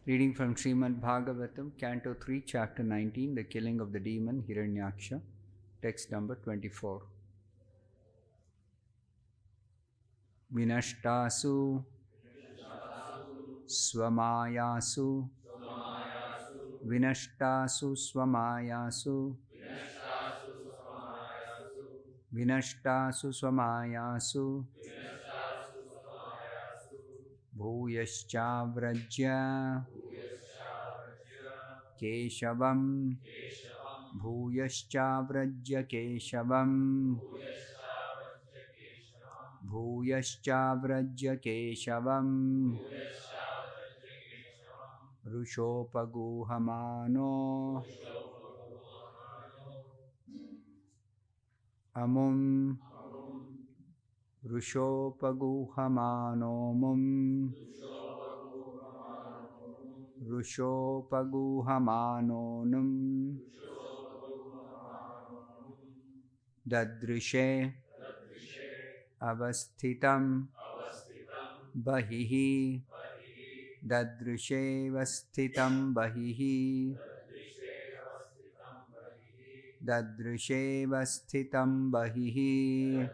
Reading from Srimad Bhagavatam, Canto 3, Chapter 19, The Killing of the Demon Hiranyaksha, text number 24. Vinashtasu Swamayasu Vinashtasu Swamayasu Vinashtasu Swamayasu Bhuyaschavrajya Keshavam Bhuyaschavrajya Keshavam Bhuyaschavrajya Keshavam Rushopaguhamano Amum Rushopaguhamano Mum Rushopaguhamano Num Dadrishe Avasthitam Bahihi Dadrishe Avasthitam Bahihi Dadrishe Avasthitam Bahihi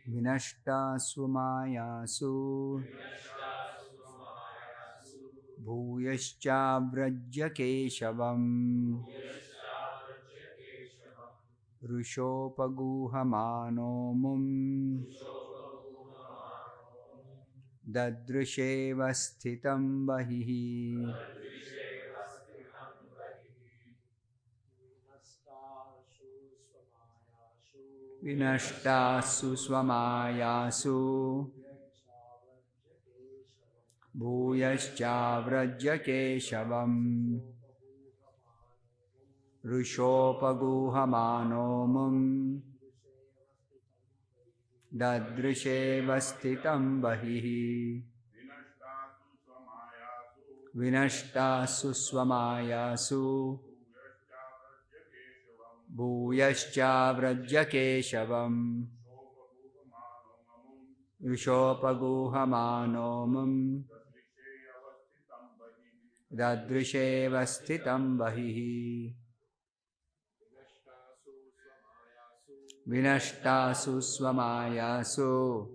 Vinashta Sumayasu Bhuyascha Vrajya Keshavam Rushopaguhamano Mum Dadrishe Avasthitam Bahihi Vinashtasu Swamayasu Bhuyascha Vrajya Keshavam Rushopaguhamano Mum Dadrishe Avasthitam Bahihi Vinashtasu Swamayasu Bhuyascha Vrajya Keshavam Rushopaguhamano Mum Dadrishe Avasthitam Bahihi Vinashtasu Swamayasu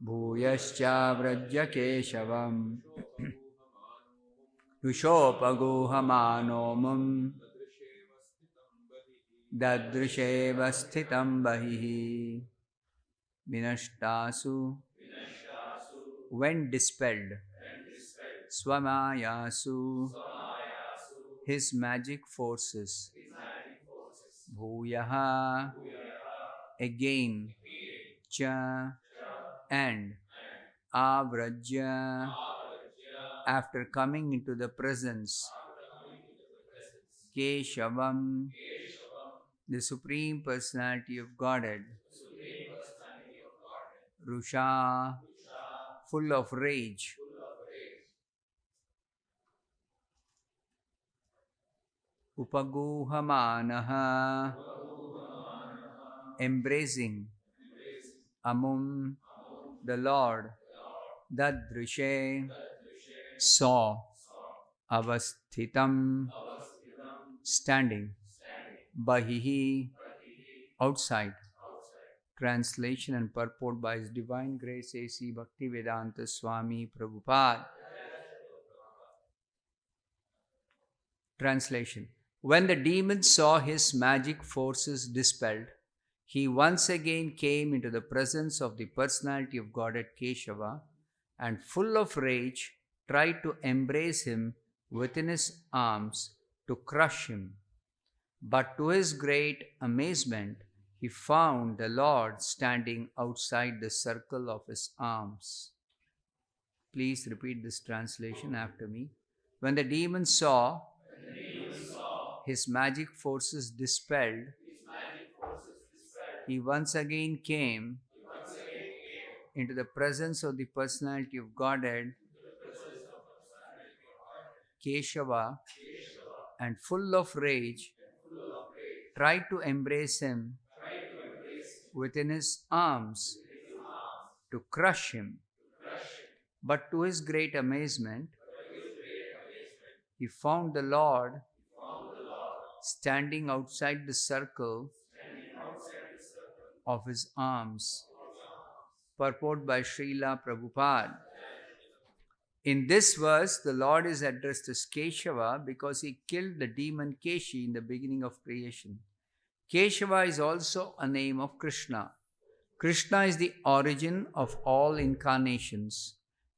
Bhuyascha Vrajya Keshavam Rushopaguhamano Mum Dadrishe Avasthitam Bahihi Vinashtasu when dispelled Swamayasu his magic forces Bhuyaha again Cha and Avrajya after coming into the presence Keshavam the Supreme Personality of Godhead Rusha full of rage Upaguhamanaha embracing Amum the Lord Dadrishe saw Avasthitam standing Bahihi outside. Translation and purport by His Divine Grace A.C. Bhaktivedanta Swami Prabhupada. Translation. When the demon saw his magic forces dispelled, he once again came into the presence of the personality of Godhead Keshava and full of rage tried to embrace him within his arms to crush him. But to his great amazement, he found the Lord standing outside the circle of his arms. Please repeat this translation after me. When the demon saw his magic forces dispelled, he once again came into the presence of the personality of Godhead, Keshava, and full of rage, tried to embrace him within his arms to crush him. But to his great amazement, he found the Lord standing outside the circle of his arms. Purport by Srila Prabhupada. In this verse, the Lord is addressed as Keshava because he killed the demon Keshi in the beginning of creation. Keshava is also a name of Krishna. Krishna is the origin of all incarnations,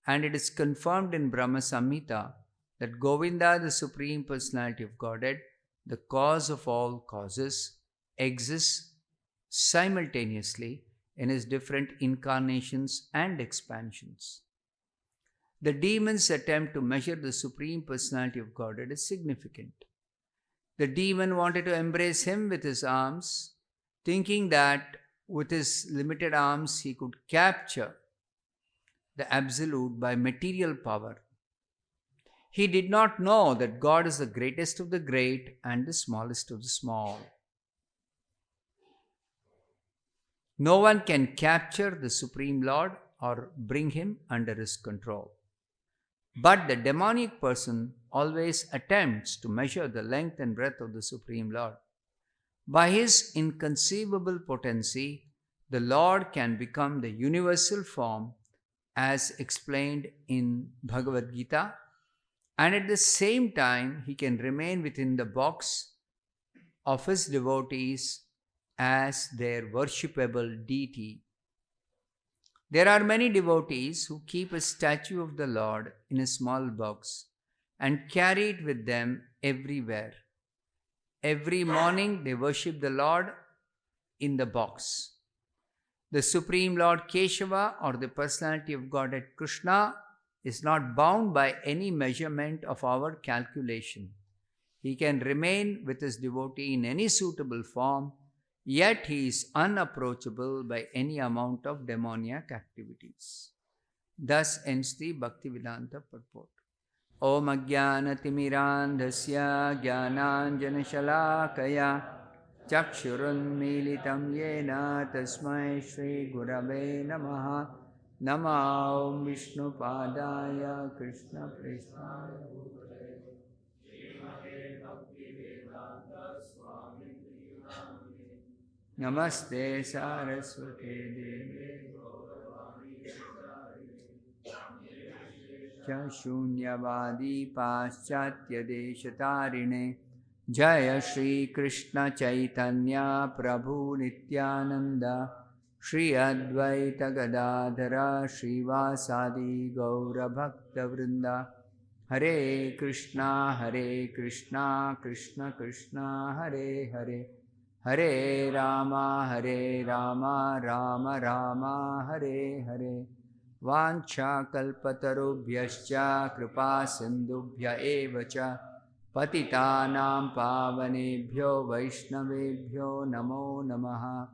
and it is confirmed in Brahma Samhita that Govinda, the Supreme Personality of Godhead, the cause of all causes, exists simultaneously in his different incarnations and expansions. The demon's attempt to measure the Supreme Personality of Godhead is significant. The demon wanted to embrace him with his arms, thinking that with his limited arms he could capture the Absolute by material power. He did not know that God is the greatest of the great and the smallest of the small. No one can capture the Supreme Lord or bring him under his control. But the demonic person always attempts to measure the length and breadth of the Supreme Lord. By his inconceivable potency, the Lord can become the universal form as explained in Bhagavad Gita, and at the same time he can remain within the box of his devotees as their worshipable deity. There are many devotees who keep a statue of the Lord in a small box and carry it with them everywhere. Every morning they worship the Lord in the box. The Supreme Lord Keshava, or the personality of Godhead Krishna, is not bound by any measurement of our calculation. He can remain with his devotee in any suitable form, yet he is unapproachable by any amount of demoniac activities. Thus ends the Bhaktivedanta purport. Om Ajnanatimmirandhasya Jnananjanashalakaya Chakshurunmilitam Yena Tasmai Shri Gurave Namaha. Nama Om Vishnu Padaya Krishna Prestaya Srimate Bhaktivedanta Swami Prabhupada Namaste Saraswate Devi Cha Shunyavadi Paschatya Deshatarine Jaya Shri Krishna Chaitanya Prabhu Nityananda Shri Advaita Gadadhara Shri Vasadi Gaura Bhakta Vrinda Hare Krishna Krishna Krishna Hare Hare Hare Rama Rama Rama Hare Hare Vancha kalpatarubhyascha kripa sindubhya evacha patitanam pavanebhyo vaishnavebhyo namo namaha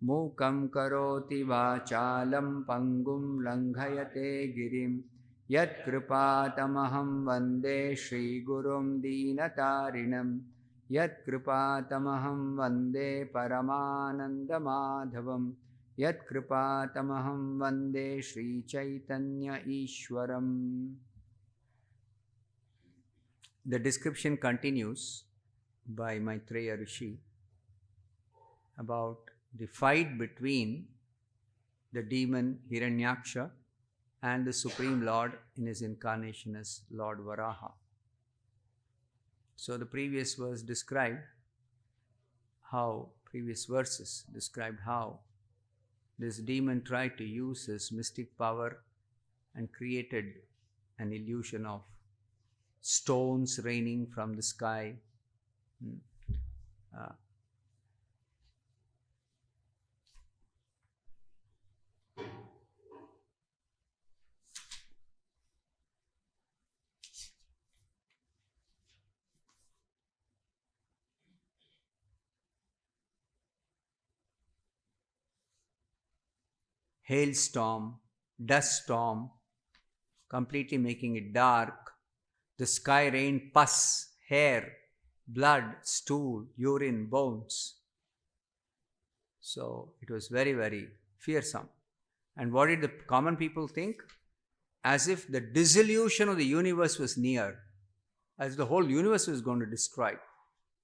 mukam karoti vachalam pangum langhayate girim yat kripatamaham vande Shri Gurum Deenatarinam yat kripatamaham vande Paramananda Madhavam Yat kripatamaham vande Shri Chaitanya Ishwaram. The description continues by Maitreya Rishi about the fight between the demon Hiranyaksha and the Supreme Lord in his incarnation as Lord Varaha. So the previous verses described how this demon tried to use his mystic power and created an illusion of stones raining from the sky. Hailstorm, dust storm, completely making it dark. The sky rained pus, hair, blood, stool, urine, bones. So it was very, very fearsome. And what did the common people think? as if the dissolution of the universe was near, as the whole universe was going to destroy.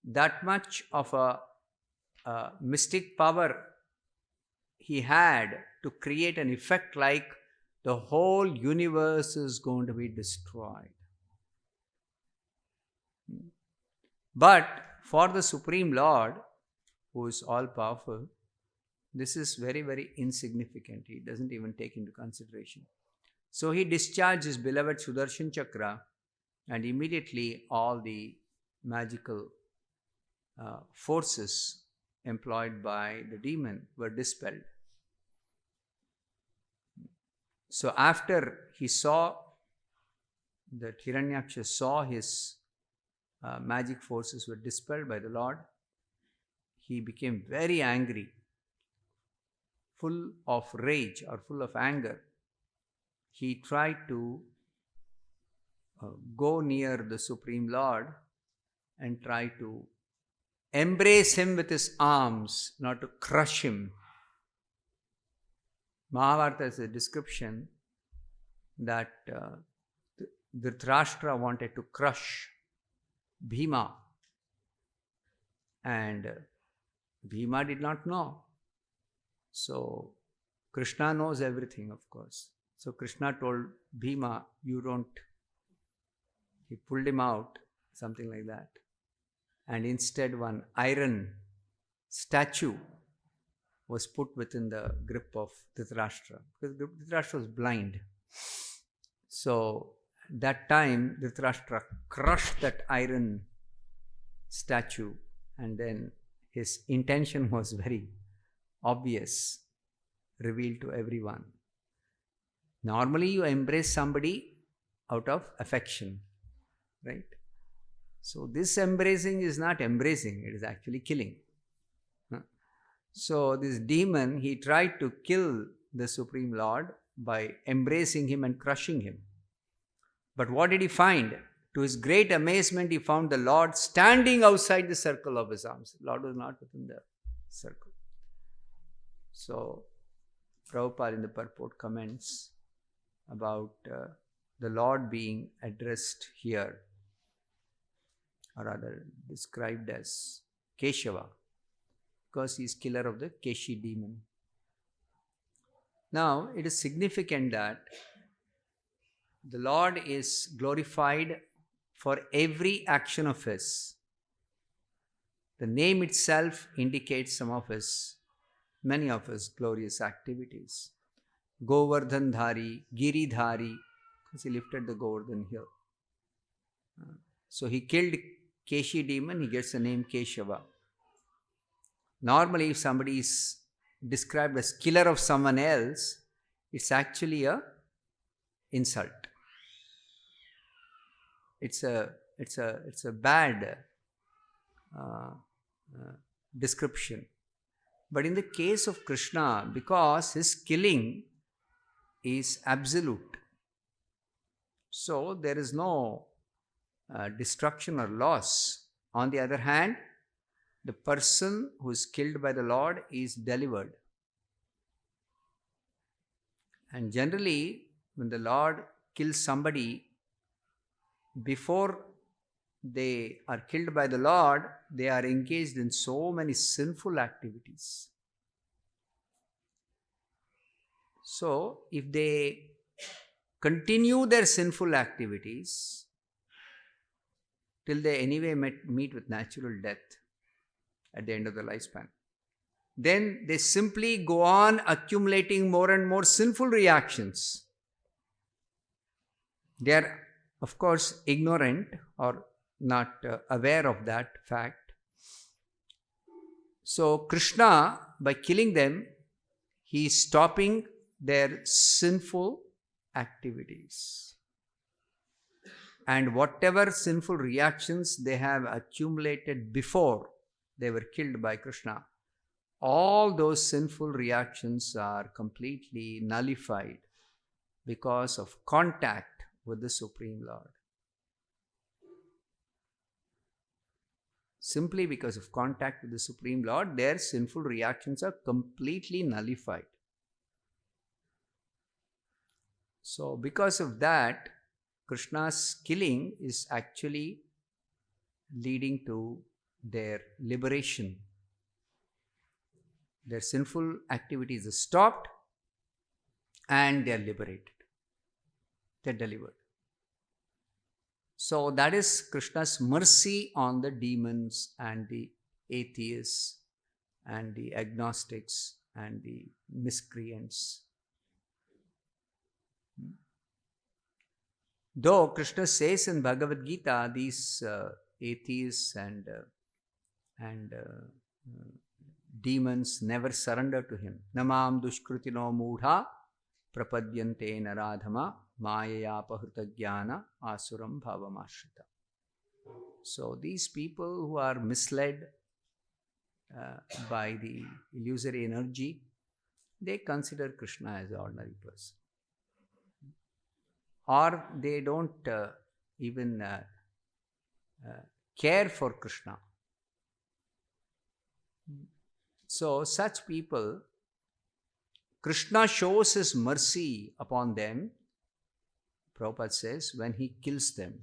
That much of a mystic power he had to create an effect like the whole universe is going to be destroyed. But for the Supreme Lord, who is all powerful, this is very, very insignificant. He doesn't even take into consideration. So he discharged his beloved Sudarshan Chakra, and immediately all the magical forces employed by the demon were dispelled. So after he saw that Hiranyaksha saw his magic forces were dispelled by the Lord, he became very angry, full of rage or full of anger. He tried to go near the Supreme Lord and try to embrace him with his arms, not to crush him. Mahabharata is a description that Dhritarashtra wanted to crush Bhima, and Bhima did not know. So Krishna knows everything, of course. So Krishna told Bhima, you don't. He pulled him out, something like that. And instead one iron statue was put within the grip of Dhritarashtra, because Dhritarashtra was blind. So that time Dhritarashtra crushed that iron statue, and then his intention was very obvious, revealed to everyone. Normally you embrace somebody out of affection, right? So this embracing is not embracing, it is actually killing. So this demon, he tried to kill the Supreme Lord by embracing him and crushing him. But what did he find? To his great amazement, he found the Lord standing outside the circle of his arms. The Lord was not within the circle. So Prabhupada in the purport comments about the Lord being addressed here, or rather described as Keshava, because he is killer of the Keshi demon. Now, it is significant that the Lord is glorified for every action of his. The name itself indicates many of his glorious activities. Govardhan Dhari, Giri Dhari, because he lifted the Govardhan hill. So he killed Keshi demon, he gets the name Keshava. Normally, if somebody is described as killer of someone else, it's actually a insult. It's a bad description. But in the case of Krishna, because his killing is absolute, so there is no destruction or loss. On the other hand, the person who is killed by the Lord is delivered. And generally, when the Lord kills somebody, before they are killed by the Lord, they are engaged in so many sinful activities. So, if they continue their sinful activities till they anyway meet with natural death at the end of the lifespan, then they simply go on accumulating more and more sinful reactions. They are, of course, ignorant or not aware of that fact. So Krishna, by killing them, he is stopping their sinful activities. And whatever sinful reactions they have accumulated before they were killed by Krishna, all those sinful reactions are completely nullified because of contact with the Supreme Lord. Simply because of contact with the Supreme Lord, their sinful reactions are completely nullified. So because of that, Krishna's killing is actually leading to their liberation. Their sinful activities are stopped and they are liberated. They are delivered. So that is Krishna's mercy on the demons and the atheists and the agnostics and the miscreants. Though Krishna says in Bhagavad Gita, these atheists and demons never surrender to him. Namam dushkritino moodha prapadyante naradhama mayaya pahrita jnana asuram bhavamashrita. So these people who are misled by the illusory energy, they consider Krishna as an ordinary person. Or they don't even care for Krishna. So such people, Krishna shows his mercy upon them, Prabhupada says, when he kills them.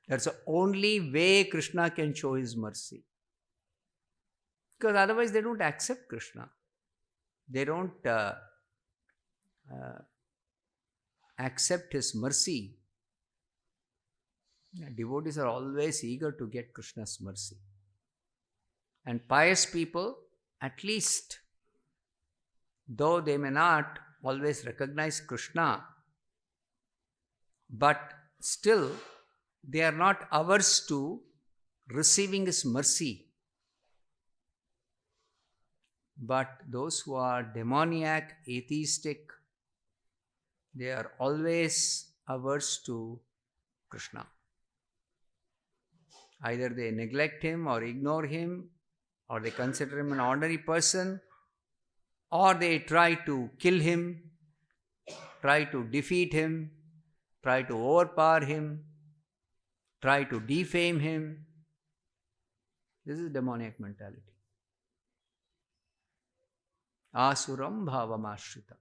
That's the only way Krishna can show his mercy. Because otherwise they don't accept Krishna. They don't accept his mercy. Devotees are always eager to get Krishna's mercy. And pious people, at least, though they may not always recognize Krishna, but still they are not averse to receiving his mercy. But those who are demoniac, atheistic, they are always averse to Krishna. Either they neglect him or ignore him, or they consider him an ordinary person, or they try to kill him, try to defeat him, try to overpower him, try to defame him. This is demoniac mentality. Asuram bhavamashrita.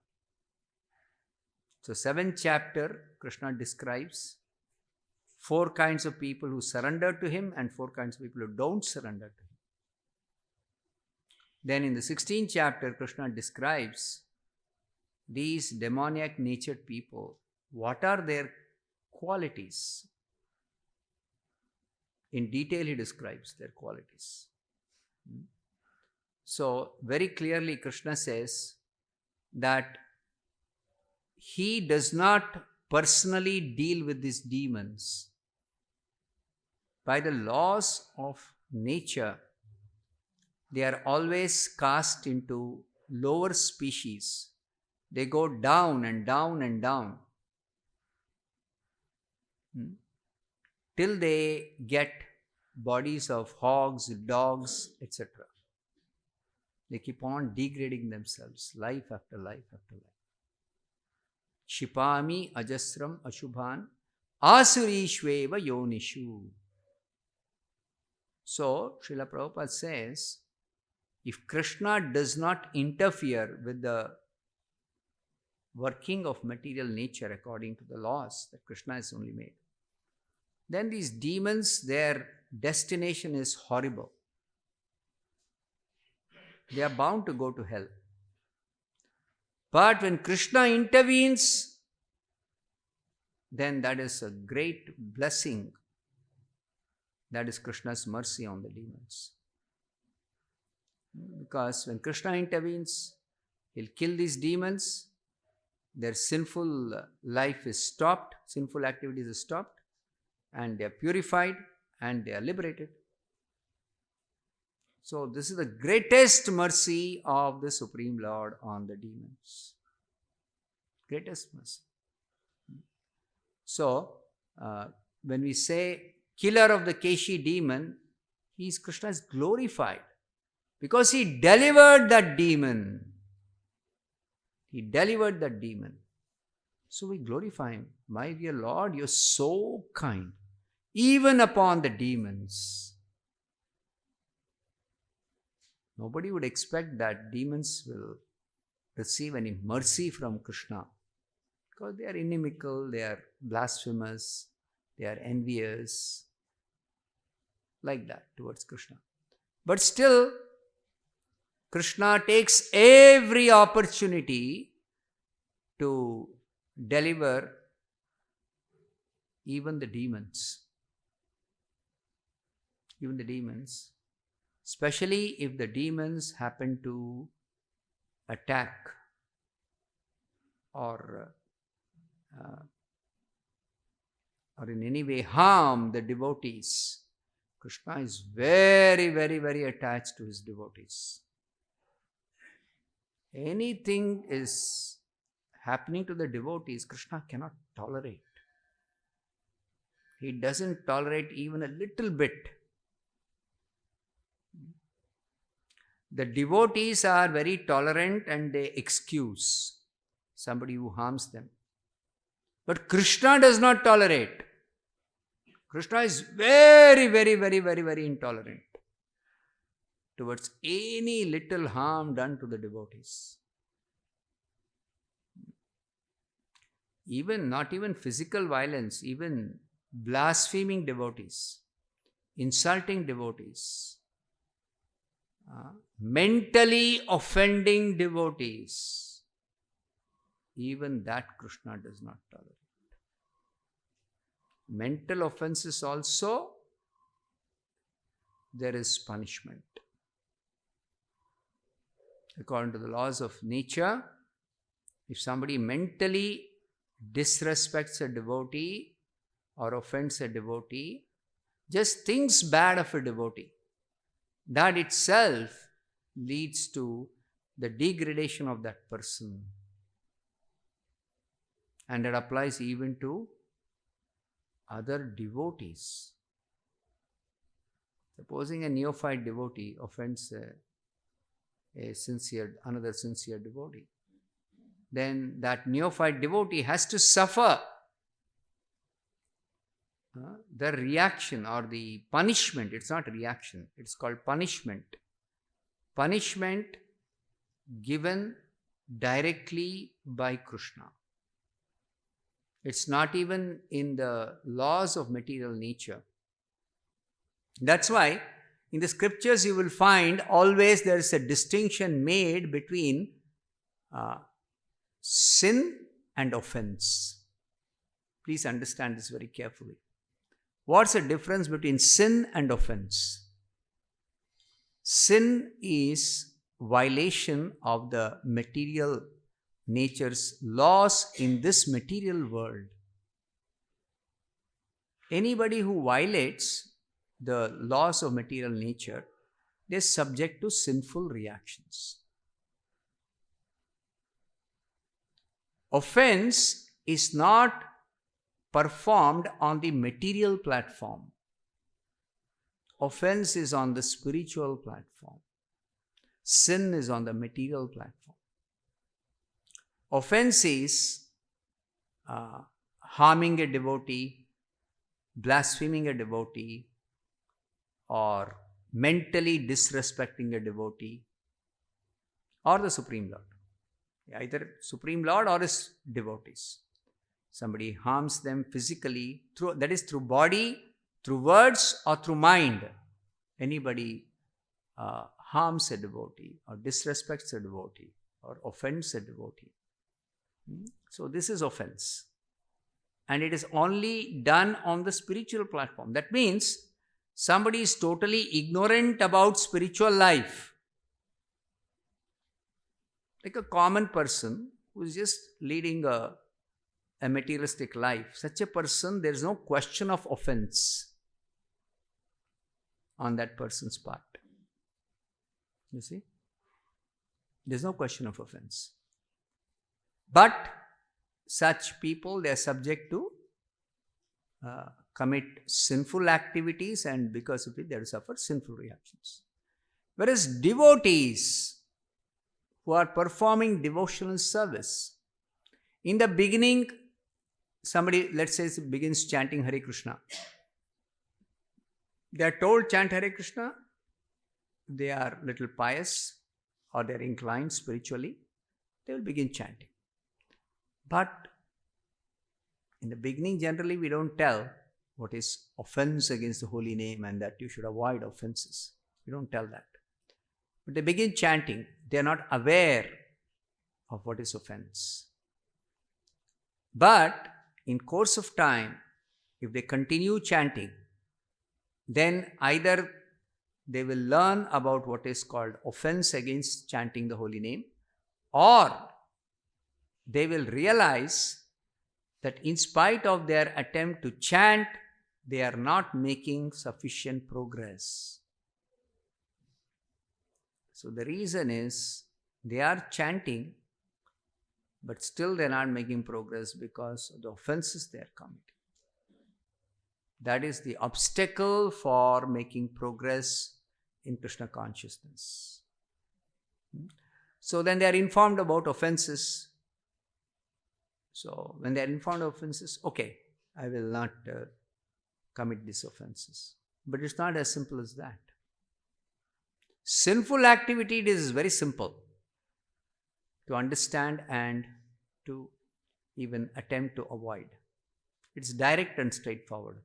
So 7th chapter, Krishna describes 4 kinds of people who surrender to him and 4 kinds of people who don't surrender to him. Then in the 16th chapter, Krishna describes these demoniac natured people. What are their qualities? In detail he describes their qualities. So very clearly Krishna says that he does not personally deal with these demons. By the laws of nature, they are always cast into lower species. They go down and down and down till they get bodies of hogs, dogs, etc. They keep on degrading themselves, life after life after life. Shipami ajasram ashubhan asurishveva yonishu. So, Srila Prabhupada says, if Krishna does not interfere with the working of material nature according to the laws that Krishna has only made, then these demons, their destination is horrible. They are bound to go to hell. But when Krishna intervenes, then that is a great blessing. That is Krishna's mercy on the demons. Because when Krishna intervenes, he'll kill these demons, their sinful life is stopped, sinful activities are stopped, and they are purified and they are liberated. So this is the greatest mercy of the Supreme Lord on the demons. Greatest mercy. So, when we say killer of the Keshi demon, Krishna is glorified because he delivered that demon. He delivered that demon. So we glorify him. My dear Lord, you're so kind, even upon the demons. Nobody would expect that demons will receive any mercy from Krishna. Because they are inimical, they are blasphemous, they are envious, like that towards Krishna. But still, Krishna takes every opportunity to deliver even the demons. Even the demons. Especially if the demons happen to attack or in any way harm the devotees. Krishna is very, very, very attached to his devotees. Anything is happening to the devotees, Krishna cannot tolerate. He doesn't tolerate even a little bit. The devotees are very tolerant and they excuse somebody who harms them. But Krishna does not tolerate. Krishna is very, very, very, very, very intolerant towards any little harm done to the devotees. Not even physical violence, even blaspheming devotees, insulting devotees, mentally offending devotees, even that Krishna does not tolerate. Mental offenses also, there is punishment. According to the laws of nature, if somebody mentally disrespects a devotee or offends a devotee, just thinks bad of a devotee, that itself leads to the degradation of that person. And that applies even to other devotees. Supposing a neophyte devotee offends another sincere devotee, then that neophyte devotee has to suffer the reaction or the punishment. It's not reaction, it's called punishment. Punishment given directly by Krishna. It's not even in the laws of material nature. That's why in the scriptures you will find always there is a distinction made between sin and offense. Please understand this very carefully. What's the difference between sin and offense? Sin is violation of the material nature's laws in this material world. Anybody who violates the laws of material nature, they're subject to sinful reactions. Offense is not performed on the material platform. Offense is on the spiritual platform. Sin is on the material platform. Offense is harming a devotee, blaspheming a devotee, or mentally disrespecting a devotee, or the Supreme Lord. Either Supreme Lord or his devotees. Somebody harms them physically, that is through body, through words, or through mind. Anybody harms a devotee, or disrespects a devotee, or offends a devotee. So this is offense. And it is only done on the spiritual platform. That means somebody is totally ignorant about spiritual life. Like a common person who is just leading a materialistic life. Such a person, there is no question of offense on that person's part. You see? There is no question of offense. But such people, they are subject to commit sinful activities, and because of it, they suffer sinful reactions. Whereas devotees who are performing devotional service, in the beginning, somebody, let's say, begins chanting Hare Krishna. They are told chant Hare Krishna. They are little pious or they are inclined spiritually. They will begin chanting. But In the beginning, generally, we don't tell what is offense against the holy name and that you should avoid offenses. We don't tell that. But they begin chanting. They are not aware of what is offense. But in course of time, if they continue chanting, then either they will learn about what is called offense against chanting the holy name, or they will realize that in spite of their attempt to chant, they are not making sufficient progress. So the reason is they are chanting, but still they are not making progress because of the offenses they are committing. That is the obstacle for making progress in Krishna consciousness. So then they are informed about offenses. So when they are informed of offenses, okay, I will not commit these offenses. But it's not as simple as that. Sinful activity, it is very simple to understand and to even attempt to avoid. It's direct and straightforward.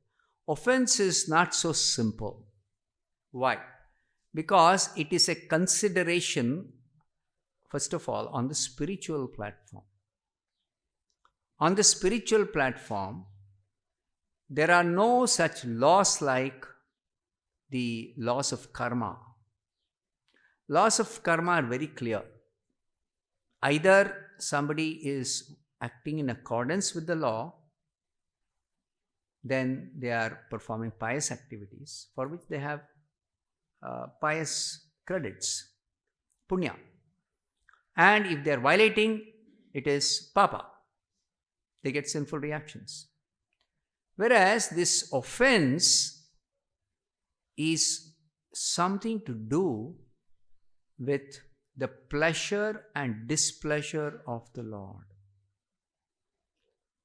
Offense is not so simple. Why? Because it is a consideration, first of all, on the spiritual platform. On the spiritual platform, there are no such laws like the laws of karma. Laws of karma are very clear. Either somebody is acting in accordance with the law, then they are performing pious activities for which they have pious credits, punya. And if they are violating, it is papa. They get sinful reactions. Whereas this offense is something to do with the pleasure and displeasure of the Lord.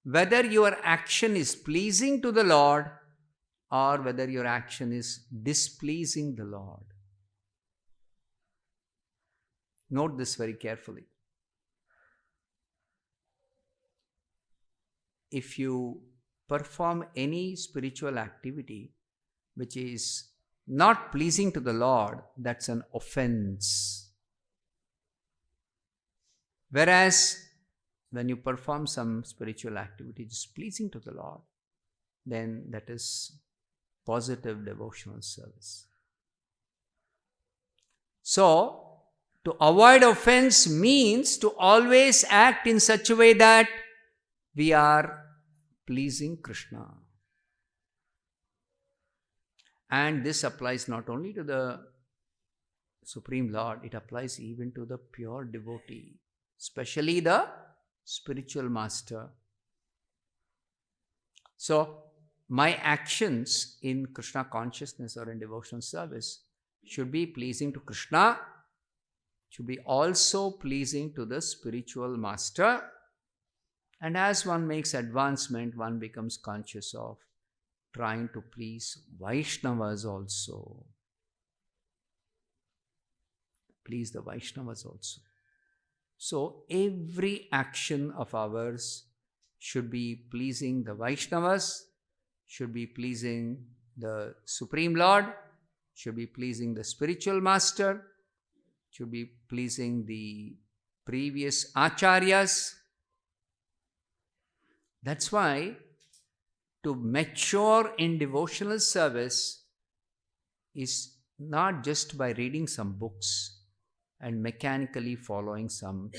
Whether your action is pleasing to the Lord or whether your action is displeasing the Lord. Note this very carefully. If you perform any spiritual activity which is not pleasing to the Lord, that's an offense. Whereas when you perform some spiritual activity which is pleasing to the Lord, then that is positive devotional service. So, to avoid offense means to always act in such a way that we are pleasing Krishna. And this applies not only to the Supreme Lord, it applies even to the pure devotee, especially the spiritual master. So, my actions in Krishna consciousness or in devotional service should be pleasing to Krishna, should be also pleasing to the spiritual master. And as one makes advancement, one becomes conscious of trying to please Vaishnavas also. Please the Vaishnavas also. So every action of ours should be pleasing the Vaishnavas, should be pleasing the Supreme Lord, should be pleasing the spiritual master, should be pleasing the previous acharyas. That's why to mature in devotional service is not just by reading some books and mechanically following some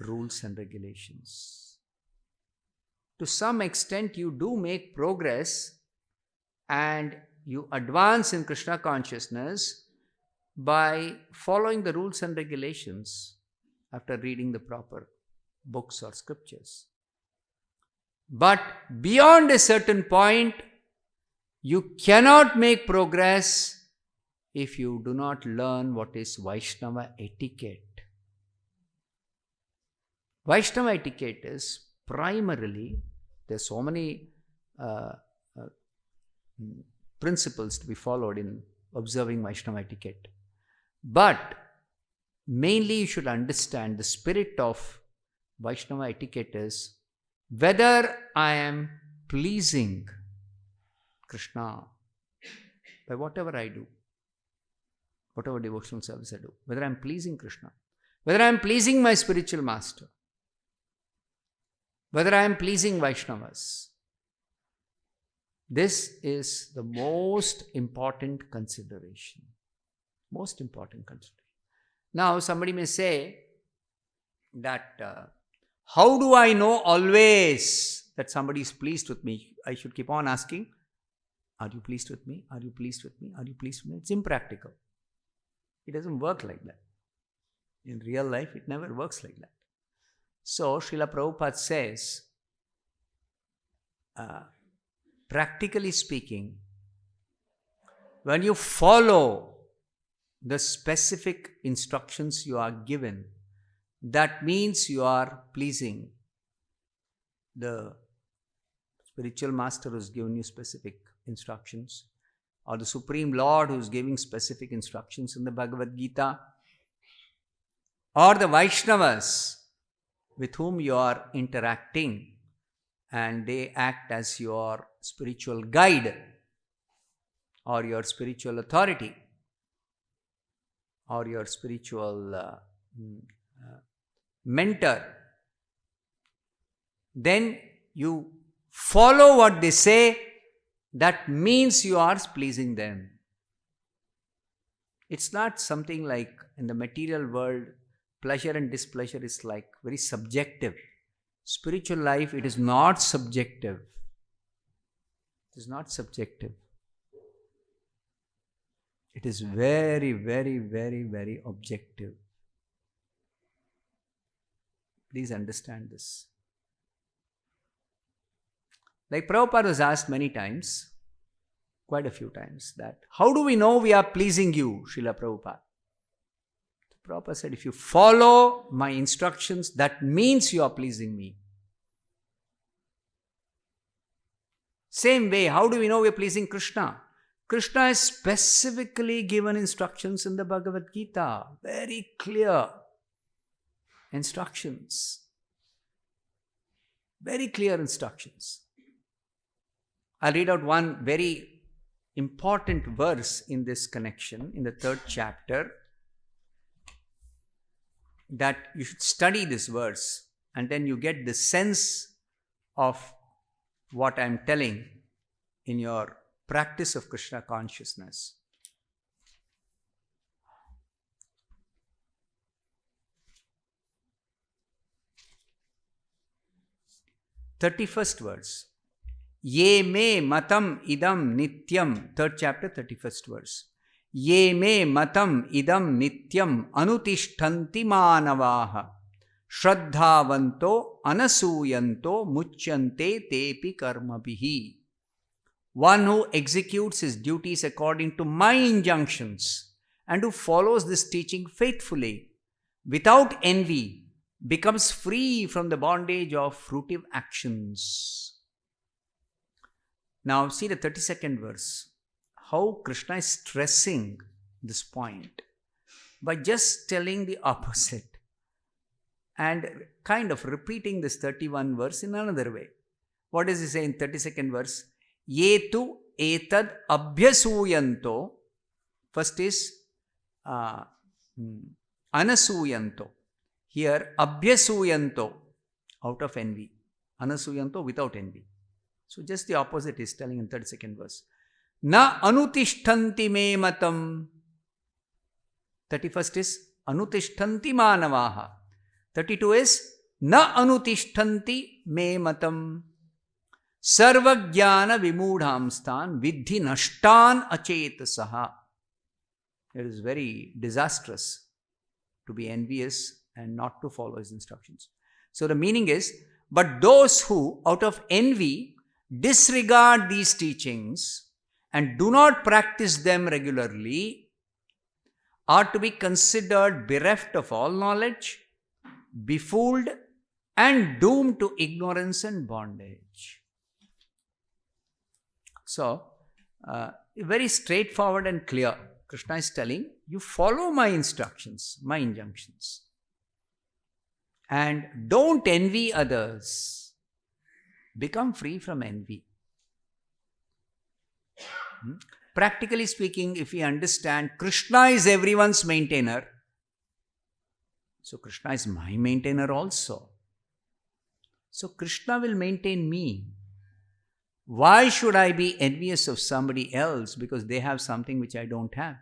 rules and regulations. To some extent, you do make progress and you advance in Krishna consciousness by following the rules and regulations after reading the proper books or scriptures. But beyond a certain point, you cannot make progress if you do not learn what is Vaishnava etiquette. Vaishnava etiquette is primarily, there are so many principles to be followed in observing Vaishnava etiquette. But mainly you should understand the spirit of Vaishnava etiquette is whether I am pleasing Krishna by whatever I do, whatever devotional service I do, whether I am pleasing Krishna, whether I am pleasing my spiritual master, whether I am pleasing Vaishnavas. This is the most important consideration. Most important consideration. Now, somebody may say that, how do I know always that somebody is pleased with me? I should keep on asking, are you pleased with me? Are you pleased with me? Are you pleased with me? It's impractical. It doesn't work like that. In real life, it never works like that. So, Srila Prabhupada says, practically speaking, when you follow the specific instructions you are given, that means you are pleasing the spiritual master who's given you specific instructions, or the Supreme Lord who's giving specific instructions in the Bhagavad Gita, or the Vaishnavas with whom you are interacting, and they act as your spiritual guide or your spiritual authority or your spiritual mentor. Then you follow what they say. That means you are pleasing them. It's not something like in the material world, pleasure and displeasure is like very subjective. Spiritual life, it is not subjective. It is not subjective. It is very, very, very, very objective. Please understand this. Like Prabhupada was asked many times, quite a few times, that how do we know we are pleasing you, Srila Prabhupada? Prabhupada said, if you follow my instructions, that means you are pleasing me. Same way, how do we know we are pleasing Krishna? Krishna has specifically given instructions in the Bhagavad Gita. Very clear instructions. Very clear instructions. I'll read out one very important verse in this connection, in the 3rd chapter, that you should study this verse and then you get the sense of what I'm telling in your practice of Krishna consciousness. "31st verse. Ye me matam idam nityam." 3rd chapter, 31st verse. "Ye me matam idam nityam anutishtanti manavaha shraddhavanto anasuyanto muchyante tepi karmabihi." One who executes his duties according to my injunctions and who follows this teaching faithfully without envy becomes free from the bondage of fruitive actions. Now see the 32nd verse. How Krishna is stressing this point by just telling the opposite and kind of repeating this 31 verse in another way. What does he say in 32nd verse? Yetu etad abhyasuyanto. First is anasuyanto. Here abhyasuyanto, out of envy. Anasuyanto, without envy. So just the opposite is telling in 32nd verse. Na anutishtanti me matam. 31st is anutishtanti manavaha. 32 is na anutishtanti me matam. Sarvajnana vimudhamstan vidhi nashtan achetasaha. It is very disastrous to be envious and not to follow his instructions. So the meaning is, but those who out of envy disregard these teachings and do not practice them regularly are to be considered bereft of all knowledge, befooled, and doomed to ignorance and bondage. So, very straightforward and clear. Krishna is telling, you follow my instructions, my injunctions. And don't envy others. Become free from envy. Practically speaking, if we understand Krishna is everyone's maintainer, so Krishna is my maintainer also. So Krishna will maintain me. Why should I be envious of somebody else because they have something which I don't have?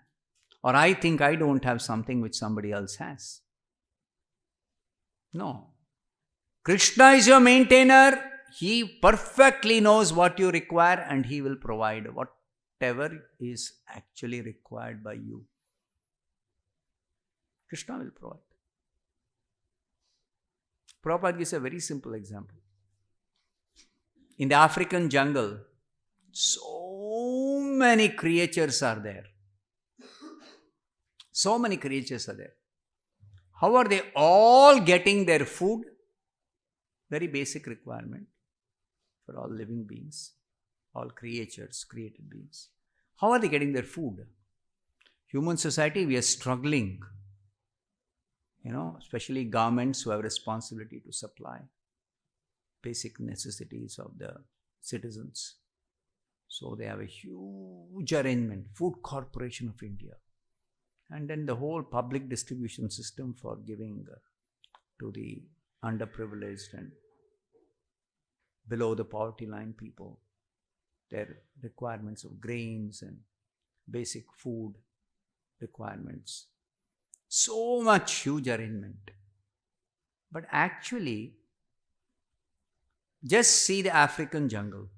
Or I think I don't have something which somebody else has? No. Krishna is your maintainer. He perfectly knows what you require and he will provide whatever is actually required by you. Krishna will provide. Prabhupada gives a very simple example. In the African jungle, so many creatures are there. So many creatures are there. How are they all getting their food? Very basic requirement for all living beings, all creatures, created beings. How are they getting their food? Human society, we are struggling. Especially governments who have responsibility to supply basic necessities of the citizens. So they have a huge arrangement, Food Corporation of India. And then the whole public distribution system for giving to the underprivileged and below the poverty line people their requirements of grains and basic food requirements. So much huge arrangement. But actually, just see the African jungle.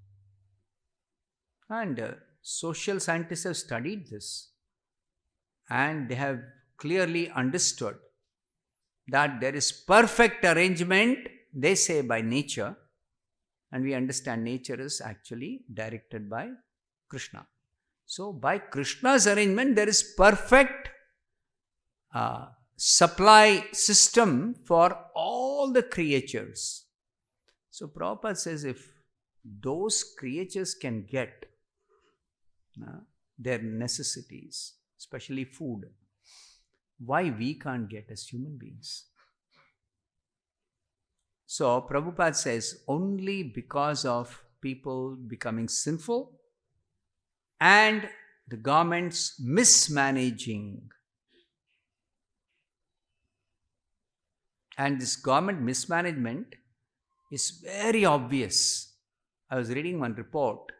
And social scientists have studied this. And they have clearly understood that there is perfect arrangement, they say, by nature. And we understand nature is actually directed by Krishna. So by Krishna's arrangement, there is perfect supply system for all the creatures. So Prabhupada says if those creatures can get their necessities, especially food, why we can't get as human beings? So Prabhupada says only because of people becoming sinful and the governments mismanaging. And this government mismanagement is very obvious. I was reading one report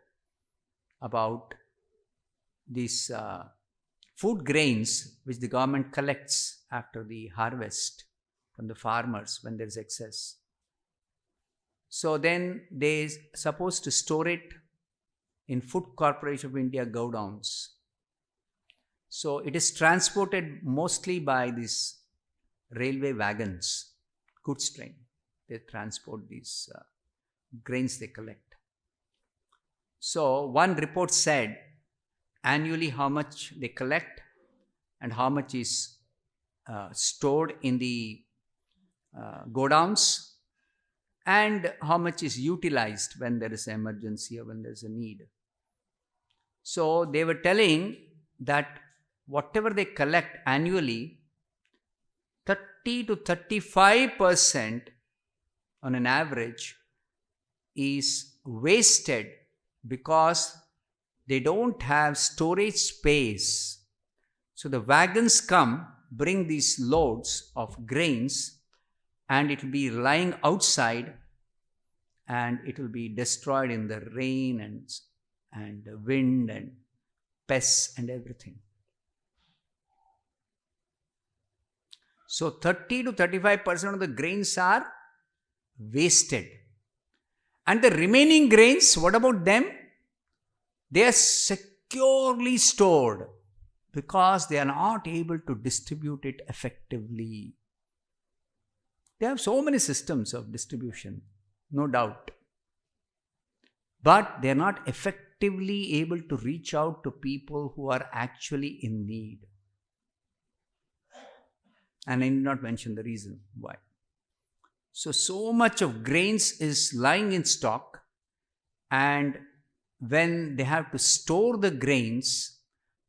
about these food grains which the government collects after the harvest from the farmers when there is excess. So then they are supposed to store it in Food Corporation of India godowns. So it is transported mostly by these railway wagons, goods train. They transport these grains they collect. So one report said annually how much they collect and how much is stored in the godowns and how much is utilized when there is an emergency or when there is a need. So they were telling that whatever they collect annually, 30 to 35% on an average is wasted because they don't have storage space. So the wagons come, bring these loads of grains, and it will be lying outside and it will be destroyed in the rain and the wind and pests and everything. So 30 to 35% of the grains are wasted. And the remaining grains, what about them? They are securely stored because they are not able to distribute it effectively. They have so many systems of distribution, no doubt. But they are not effectively able to reach out to people who are actually in need. And I did not mention the reason why. So much of grains is lying in stock, and when they have to store the grains,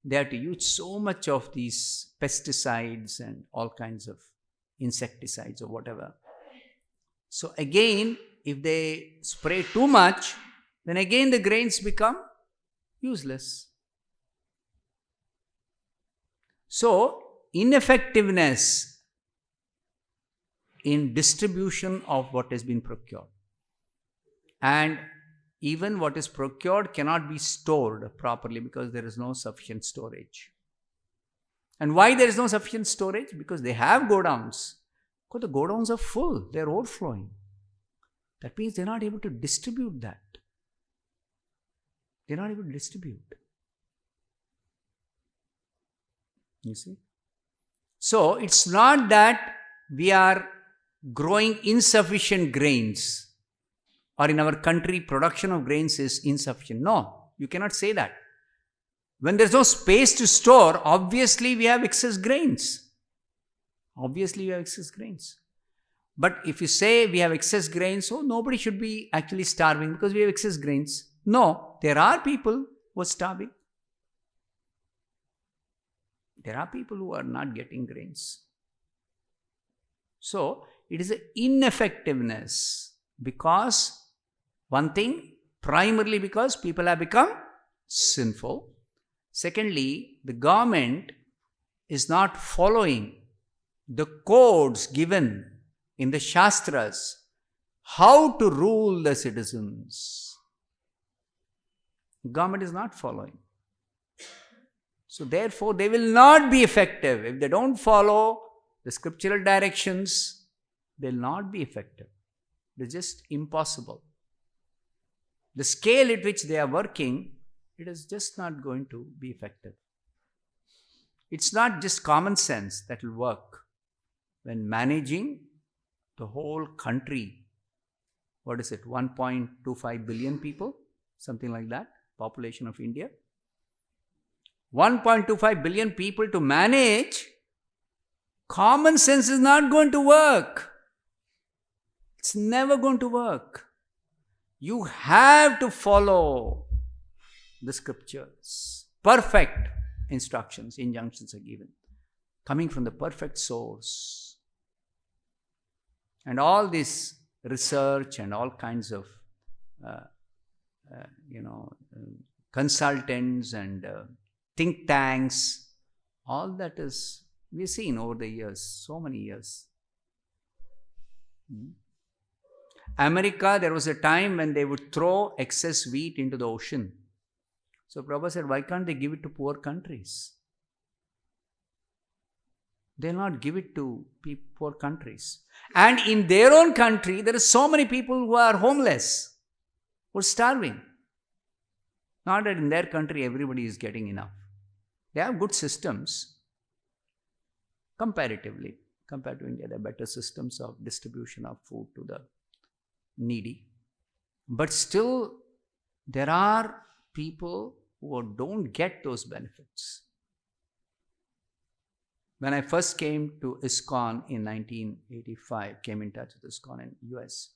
they have to use so much of these pesticides and all kinds of insecticides or whatever. So again, if they spray too much, then again the grains become useless. So, ineffectiveness in distribution of what has been procured. And even what is procured cannot be stored properly because there is no sufficient storage. And why there is no sufficient storage? Because they have godowns. Because the godowns are full, they are overflowing. That means they are not able to distribute that. They are not able to distribute. You see? So, it's not that we are growing insufficient grains, or in our country production of grains is insufficient. No, you cannot say that. When there's no space to store, obviously we have excess grains. Obviously we have excess grains. But if you say we have excess grains, so nobody should be actually starving because we have excess grains. No, there are people who are starving. There are people who are not getting grains. So, it is an ineffectiveness because one thing, primarily because people have become sinful. Secondly, the government is not following the codes given in the Shastras how to rule the citizens. Government is not following. So therefore, they will not be effective. If they don't follow the scriptural directions, they will not be effective. It is just impossible. The scale at which they are working, it is just not going to be effective. It's not just common sense that will work. When managing the whole country, what is it, 1.25 billion people? Something like that, population of India. 1.25 billion people to manage, common sense is not going to work. It's never going to work. You have to follow the scriptures. Perfect instructions, injunctions are given, coming from the perfect source. And all this research and all kinds of, consultants and think tanks, all that is, we've seen over the years, so many years. America, there was a time when they would throw excess wheat into the ocean. So Prabhupada said, why can't they give it to poor countries? They'll not give it to poor countries. And in their own country, there are so many people who are homeless, who are starving. Not that in their country everybody is getting enough. They have good systems, comparatively. Compared to India, there are better systems of distribution of food to the needy. But still, there are people who don't get those benefits. When I first came to ISKCON in 1985, came in touch with ISKCON in US,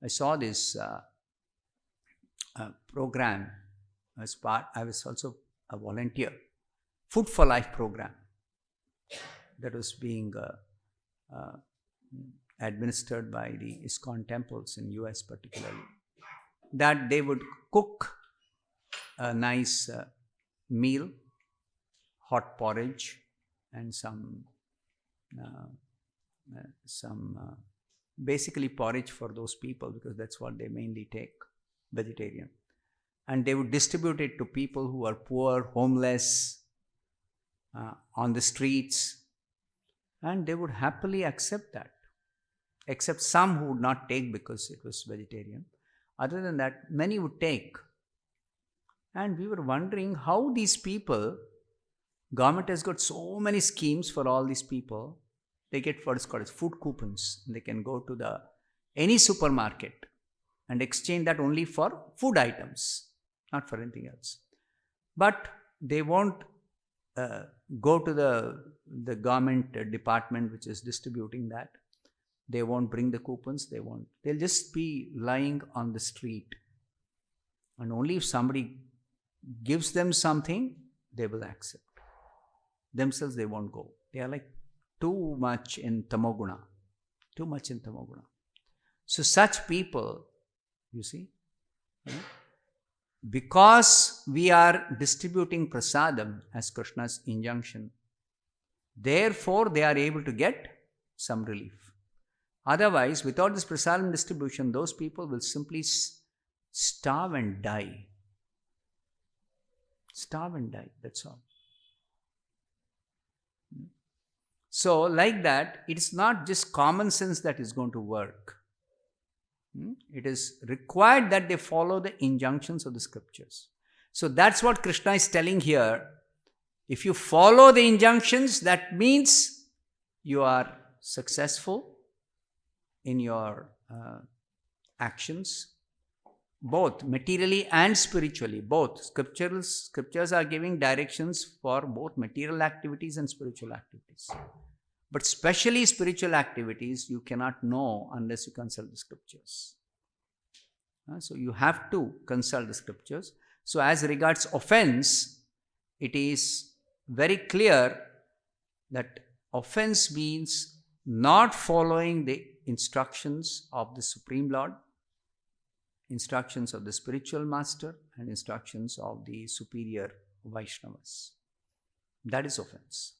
I saw this program as part. I was also a volunteer, Food for Life program that was being administered by the ISKCON temples in US particularly. That they would cook a nice meal, hot porridge, and some basically porridge for those people, because that's what they mainly take, vegetarian. And they would distribute it to people who are poor, homeless, on the streets, and they would happily accept that, except some who would not take because it was vegetarian. Other than that, many would take. And we were wondering how these people, government has got so many schemes for all these people. They get what is called as food coupons. They can go to any supermarket and exchange that only for food items, not for anything else. But they won't go to the government department which is distributing that. They won't bring the coupons. They'll just be lying on the street. And only if somebody gives them something, they will accept. Themselves, they won't go. They are like too much in tamoguna. So such people, you see, because we are distributing prasadam as Krishna's injunction, therefore they are able to get some relief. Otherwise, without this prasadam distribution, those people will simply starve and die. Starve and die, that's all. So, like that, it is not just common sense that is going to work. It is required that they follow the injunctions of the scriptures. So, that's what Krishna is telling here. If you follow the injunctions, that means you are successful in your actions, both materially and spiritually. Both scriptures are giving directions for both material activities and spiritual activities. But especially spiritual activities, you cannot know unless you consult the scriptures. So you have to consult the scriptures. So as regards offense, it is very clear that offense means not following the instructions of the Supreme Lord, instructions of the spiritual master, and instructions of the superior Vaishnavas. That is offense.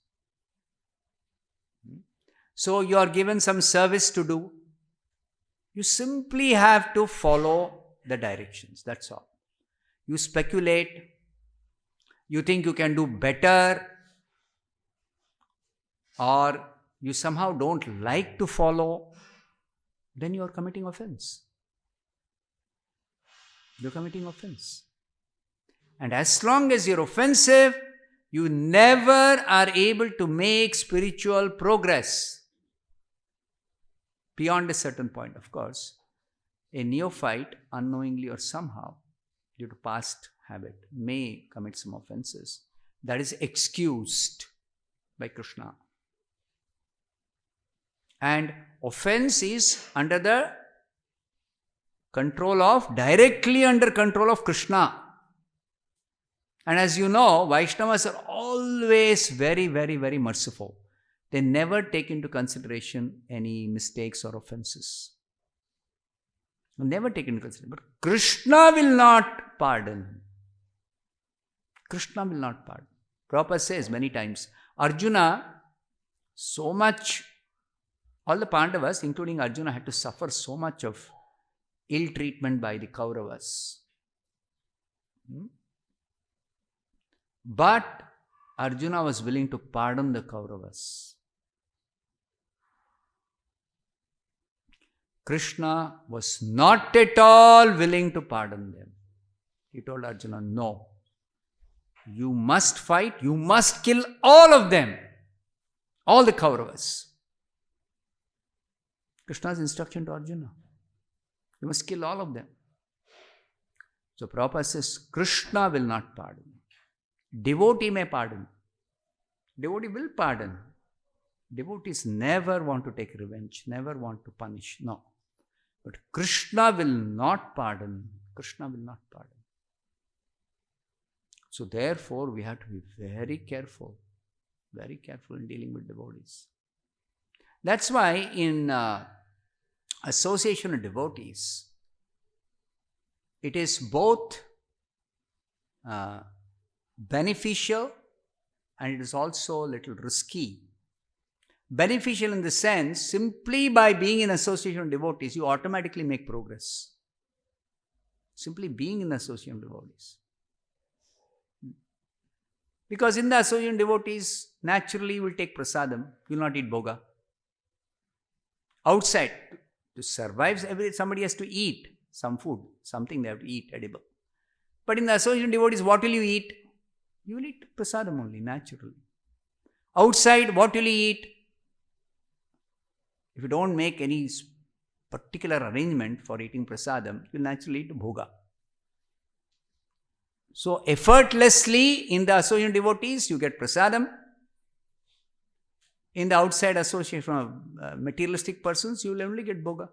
So you are given some service to do. You simply have to follow the directions. That's all. You speculate. You think you can do better, or you somehow don't like to follow, then you are committing offense. You're committing offense. And as long as you're offensive, you never are able to make spiritual progress. Beyond a certain point, of course, a neophyte, unknowingly or somehow, due to past habit, may commit some offenses. That is excused by Krishna. And offense is under the directly under control of Krishna. And as you know, Vaishnavas are always very, very, very merciful. They never take into consideration any mistakes or offenses. Never take into consideration. But Krishna will not pardon. Krishna will not pardon. Prabhupada says many times, Arjuna, so much, all the Pandavas, including Arjuna, had to suffer so much of ill treatment by the Kauravas. But Arjuna was willing to pardon the Kauravas. Krishna was not at all willing to pardon them. He told Arjuna, no, you must fight, you must kill all of them, all the Kauravas. Krishna's instruction to Arjuna, you must kill all of them. So Prabhupada says, Krishna will not pardon. Devotee may pardon. Devotee will pardon. Devotees never want to take revenge, never want to punish, no. But Krishna will not pardon. Krishna will not pardon. So therefore, we have to be very careful in dealing with devotees. That's why in association of devotees, it is both beneficial and it is also a little risky. Beneficial in the sense, simply by being in association of devotees, you automatically make progress. Simply being in association of devotees. Because in the association of devotees, naturally you will take prasadam, you will not eat bhoga. Outside, to survive, somebody has to eat some food, something they have to eat, edible. But in the association of devotees, what will you eat? You will eat prasadam only, naturally. Outside, what will you eat? If you don't make any particular arrangement for eating prasadam, you will naturally eat bhoga. So, effortlessly in the association of devotees, you get prasadam. In the outside association of materialistic persons, you will only get bhoga.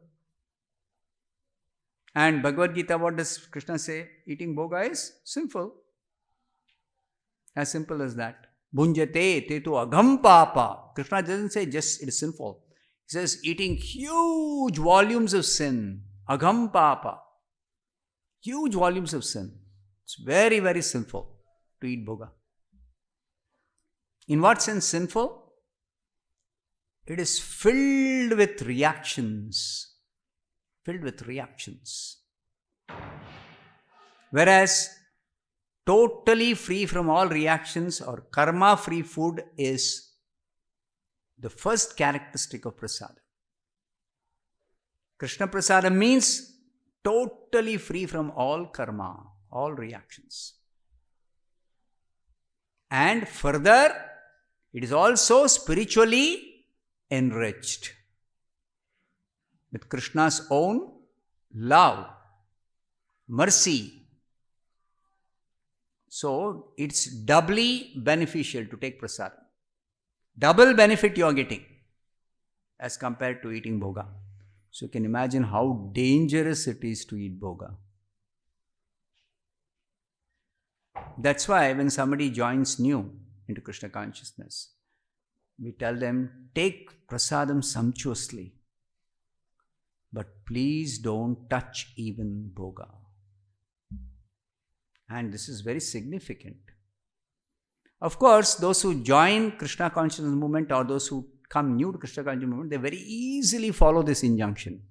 And Bhagavad Gita, what does Krishna say? Eating bhoga is sinful. As simple as that. Bhunjate te tu agam papa. Krishna doesn't say just it is sinful. He says, eating huge volumes of sin, agham papa, huge volumes of sin. It's very, very sinful to eat bhoga. In what sense sinful? It is filled with reactions. Filled with reactions. Whereas totally free from all reactions or karma-free food is the first characteristic of prasada. Krishna prasada means totally free from all karma, all reactions. And further, it is also spiritually enriched with Krishna's own love, mercy. So, it's doubly beneficial to take prasada. Double benefit you are getting as compared to eating bhoga. So, you can imagine how dangerous it is to eat bhoga. That's why when somebody joins new into Krishna consciousness, we tell them, take prasadam sumptuously, but please don't touch even bhoga. And this is very significant. Of course, those who join Krishna consciousness movement or those who come new to Krishna consciousness movement, they very easily follow this injunction.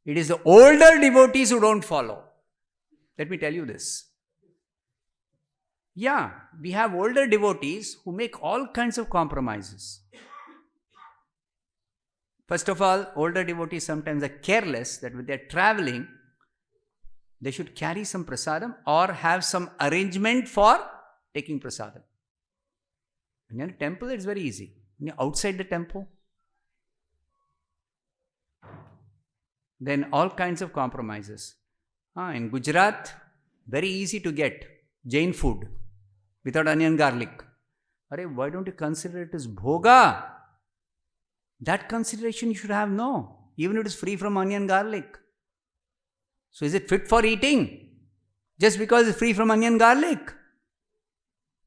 It is the older devotees who don't follow. Let me tell you this. Yeah, we have older devotees who make all kinds of compromises. First of all, older devotees sometimes are careless that when they are traveling, they should carry some prasadam or have some arrangement for taking prasadam. When you're in a temple, it's very easy. When you're outside the temple, then all kinds of compromises. In Gujarat, very easy to get Jain food without onion garlic. Why don't you consider it as bhoga? That consideration you should have, no. Even if it is free from onion garlic. So is it fit for eating? Just because it's free from onion garlic?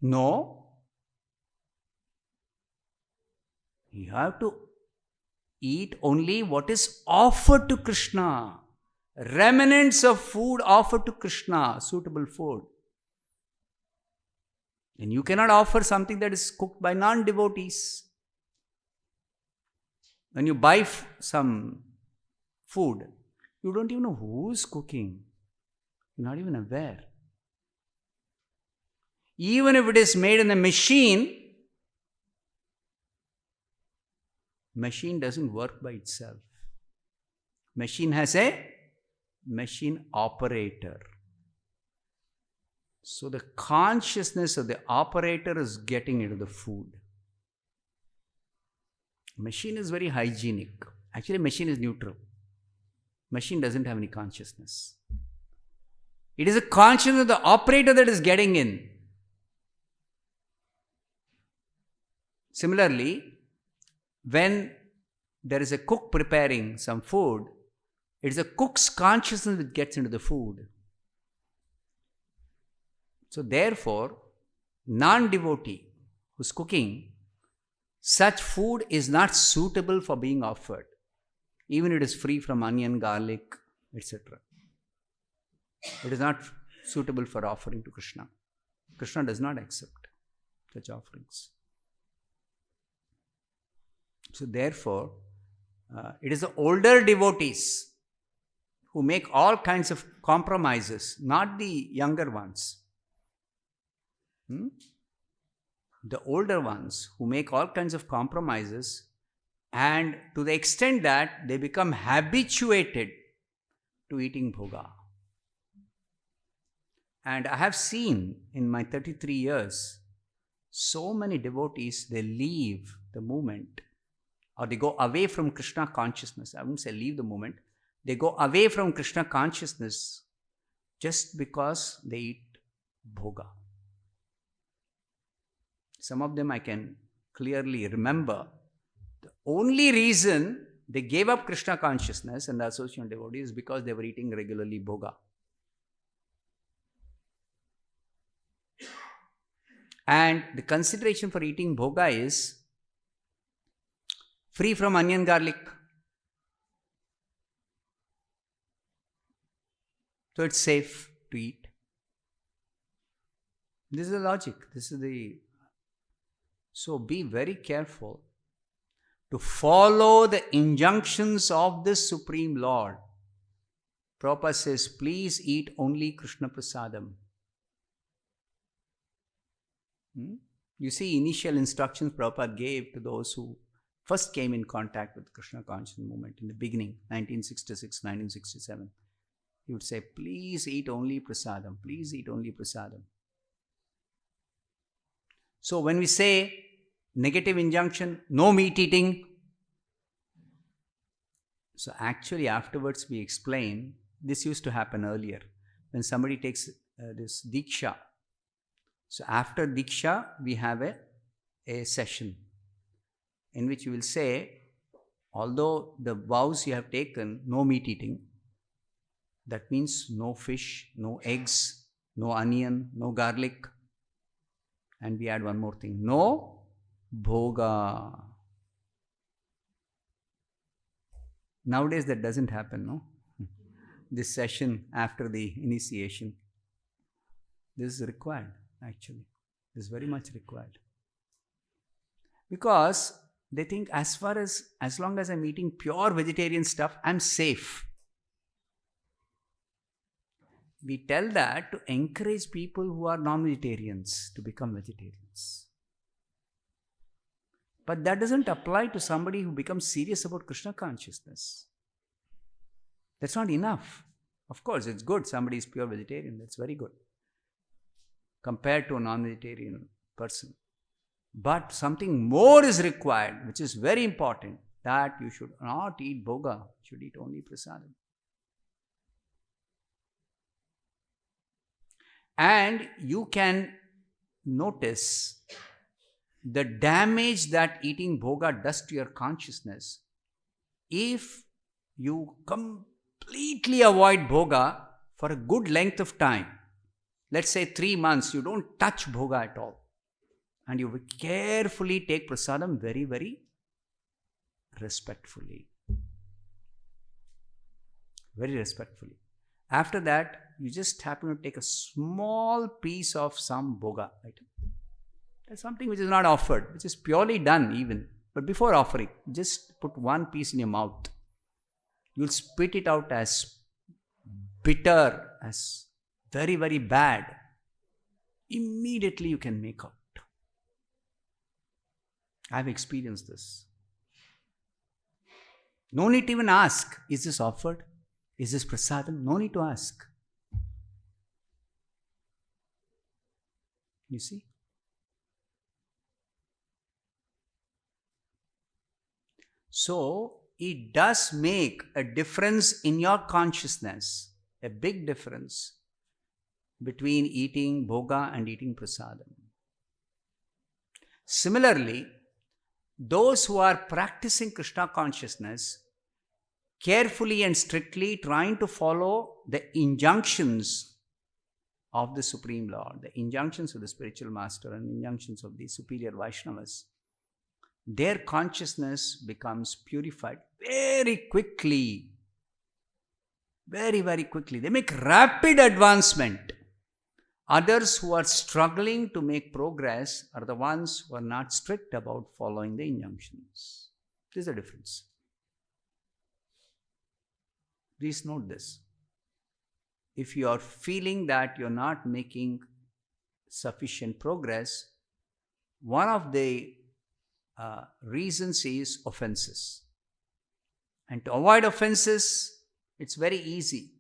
No. You have to eat only what is offered to Krishna. Remnants of food offered to Krishna, suitable food. And you cannot offer something that is cooked by non-devotees. When you buy some food, you don't even know who is cooking. You're not even aware. Even if it is made in a machine doesn't work by itself. Machine has a machine operator. So the consciousness of the operator is getting into the food. Machine is very hygienic. Actually, machine is neutral. Machine doesn't have any consciousness. It is a consciousness of the operator that is getting in. Similarly, when there is a cook preparing some food, it is a cook's consciousness that gets into the food. So therefore, non-devotee who's cooking, such food is not suitable for being offered, even if it is free from onion, garlic, etc. It is not suitable for offering to Krishna. Krishna does not accept such offerings. So therefore, it is the older devotees who make all kinds of compromises, not the younger ones. The older ones who make all kinds of compromises, and to the extent that they become habituated to eating bhoga. And I have seen in my 33 years, so many devotees, they leave the movement or they go away from Krishna consciousness. I wouldn't say leave the movement. They go away from Krishna consciousness just because they eat bhoga. Some of them I can clearly remember. The only reason they gave up Krishna consciousness and the association devotees is because they were eating regularly bhoga. And the consideration for eating bhoga is, free from onion, garlic. So it's safe to eat. This is the logic. So be very careful to follow the injunctions of the Supreme Lord. Prabhupada says, please eat only Krishna Prasadam. You see, initial instructions Prabhupada gave to those who first came in contact with Krishna consciousness movement in the beginning, 1966, 1967. He would say, please eat only prasadam. Please eat only prasadam. So when we say negative injunction, no meat eating, so actually afterwards we explain, this used to happen earlier. When somebody takes this Diksha, so after Diksha, we have a session in which you will say, although the vows you have taken, no meat eating, that means no fish, no eggs, no onion, no garlic. And we add one more thing, no bhoga. Nowadays that doesn't happen, no? This session after the initiation. This is required, actually. This is very much required. Because they think as long as I'm eating pure vegetarian stuff, I'm safe. We tell that to encourage people who are non-vegetarians to become vegetarians. But that doesn't apply to somebody who becomes serious about Krishna consciousness. That's not enough. Of course, it's good somebody is pure vegetarian. That's very good compared to a non-vegetarian person. But something more is required, which is very important, that you should not eat bhoga, you should eat only prasadam. And you can notice the damage that eating bhoga does to your consciousness if you completely avoid bhoga for a good length of time. Let's say 3 months, you don't touch bhoga at all. And you carefully take prasadam very, very respectfully. Very respectfully. After that, you just happen to take a small piece of some bhoga item. That's something which is not offered, which is purely done even. But before offering, just put one piece in your mouth. You'll spit it out as bitter, as very, very bad. Immediately you can make out. I've experienced this. No need to even ask, is this offered? Is this prasadam? No need to ask. You see? So, it does make a difference in your consciousness, a big difference between eating bhoga and eating prasadam. Similarly, those who are practicing Krishna consciousness, carefully and strictly trying to follow the injunctions of the Supreme Lord, the injunctions of the spiritual master and injunctions of the superior Vaishnavas, their consciousness becomes purified very quickly. Very, very quickly. They make rapid advancement. Others who are struggling to make progress are the ones who are not strict about following the injunctions. This is the difference. Please note this. If you are feeling that you're not making sufficient progress, one of the reasons is offenses. And to avoid offenses, it's very easy.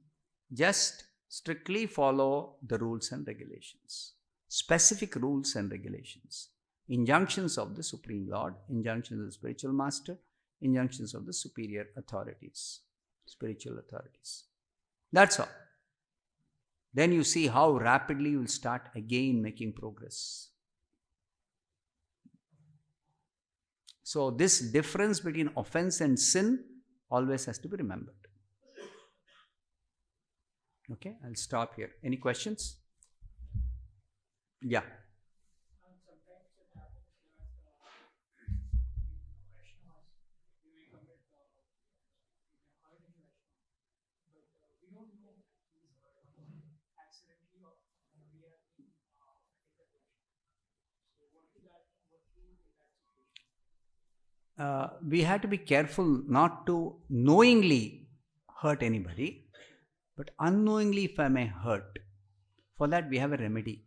Just strictly follow the rules and regulations. Specific rules and regulations. Injunctions of the Supreme Lord, injunctions of the spiritual master, injunctions of the superior authorities, spiritual authorities. That's all. Then you see how rapidly you will start again making progress. So this difference between offense and sin always has to be remembered. Okay, I'll stop here. Any questions? Yeah. Sometimes it happens that Vaishnavas We have to be careful not to knowingly hurt anybody, but unknowingly if I may hurt. For that we have a remedy.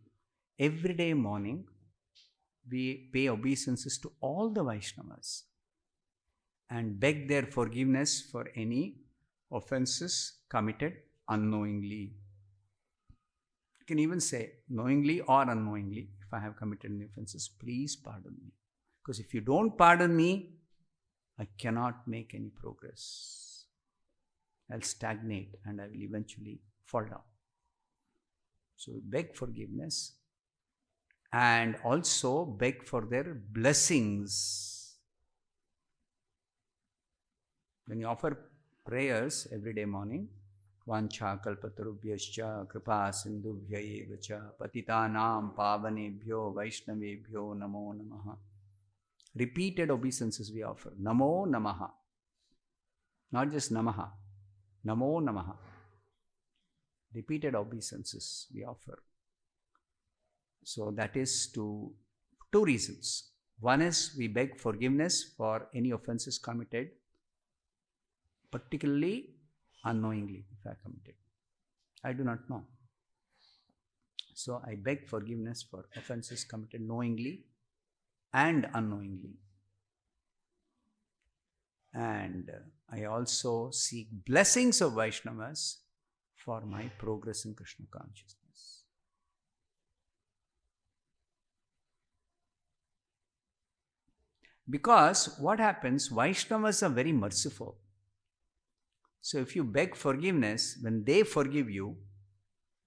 Every day morning, we pay obeisances to all the Vaishnavas and beg their forgiveness for any offenses committed unknowingly. You can even say, knowingly or unknowingly, if I have committed any offenses, please pardon me. Because if you don't pardon me, I cannot make any progress. I'll stagnate and I will eventually fall down. So beg forgiveness and also beg for their blessings. When you offer prayers every day morning, Vancha kalpatarubhyascha kripa sindhubhya eva cha patitanam pavanebhyo vaishnavebhyo namo namaha. Repeated obeisances we offer. Namo namaha. Not just namaha. Namo namaha. Repeated obeisances we offer. So that is two reasons. One is we beg forgiveness for any offenses committed, particularly unknowingly if I committed. I do not know. So I beg forgiveness for offenses committed knowingly and unknowingly. And I also seek blessings of Vaishnavas for my progress in Krishna consciousness. Because what happens, Vaishnavas are very merciful. So if you beg forgiveness, when they forgive you,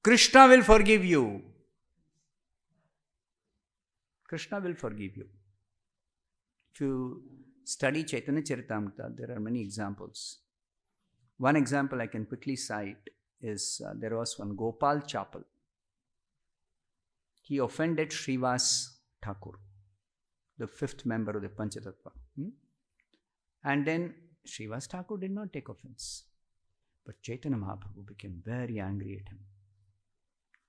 Krishna will forgive you. Krishna will forgive you. If you study Chaitanya Charitamrita, there are many examples. One example I can quickly cite is there was one Gopal Chapel. He offended Srivas Thakur, the fifth member of the Panchatattva. And then Srivas Thakur did not take offense. But Chaitanya Mahaprabhu became very angry at him.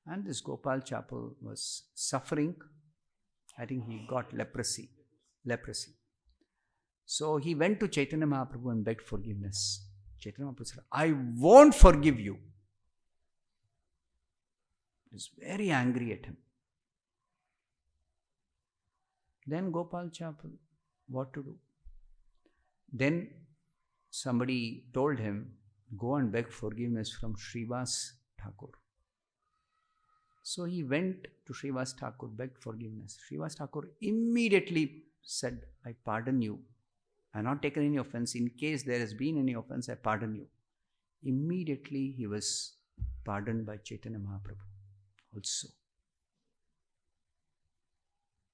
And this Gopal Chapel was suffering. I think he got leprosy. So he went to Chaitanya Mahaprabhu and begged forgiveness. Chaitanya Mahaprabhu said, I won't forgive you. He was very angry at him. Then Gopal Chapel, what to do? Then somebody told him, go and beg forgiveness from Srivas Thakur. So he went to Srivas Thakur, begged forgiveness. Srivas Thakur immediately said, I pardon you. I have not taken any offense. In case there has been any offense, I pardon you. Immediately he was pardoned by Chaitanya Mahaprabhu also.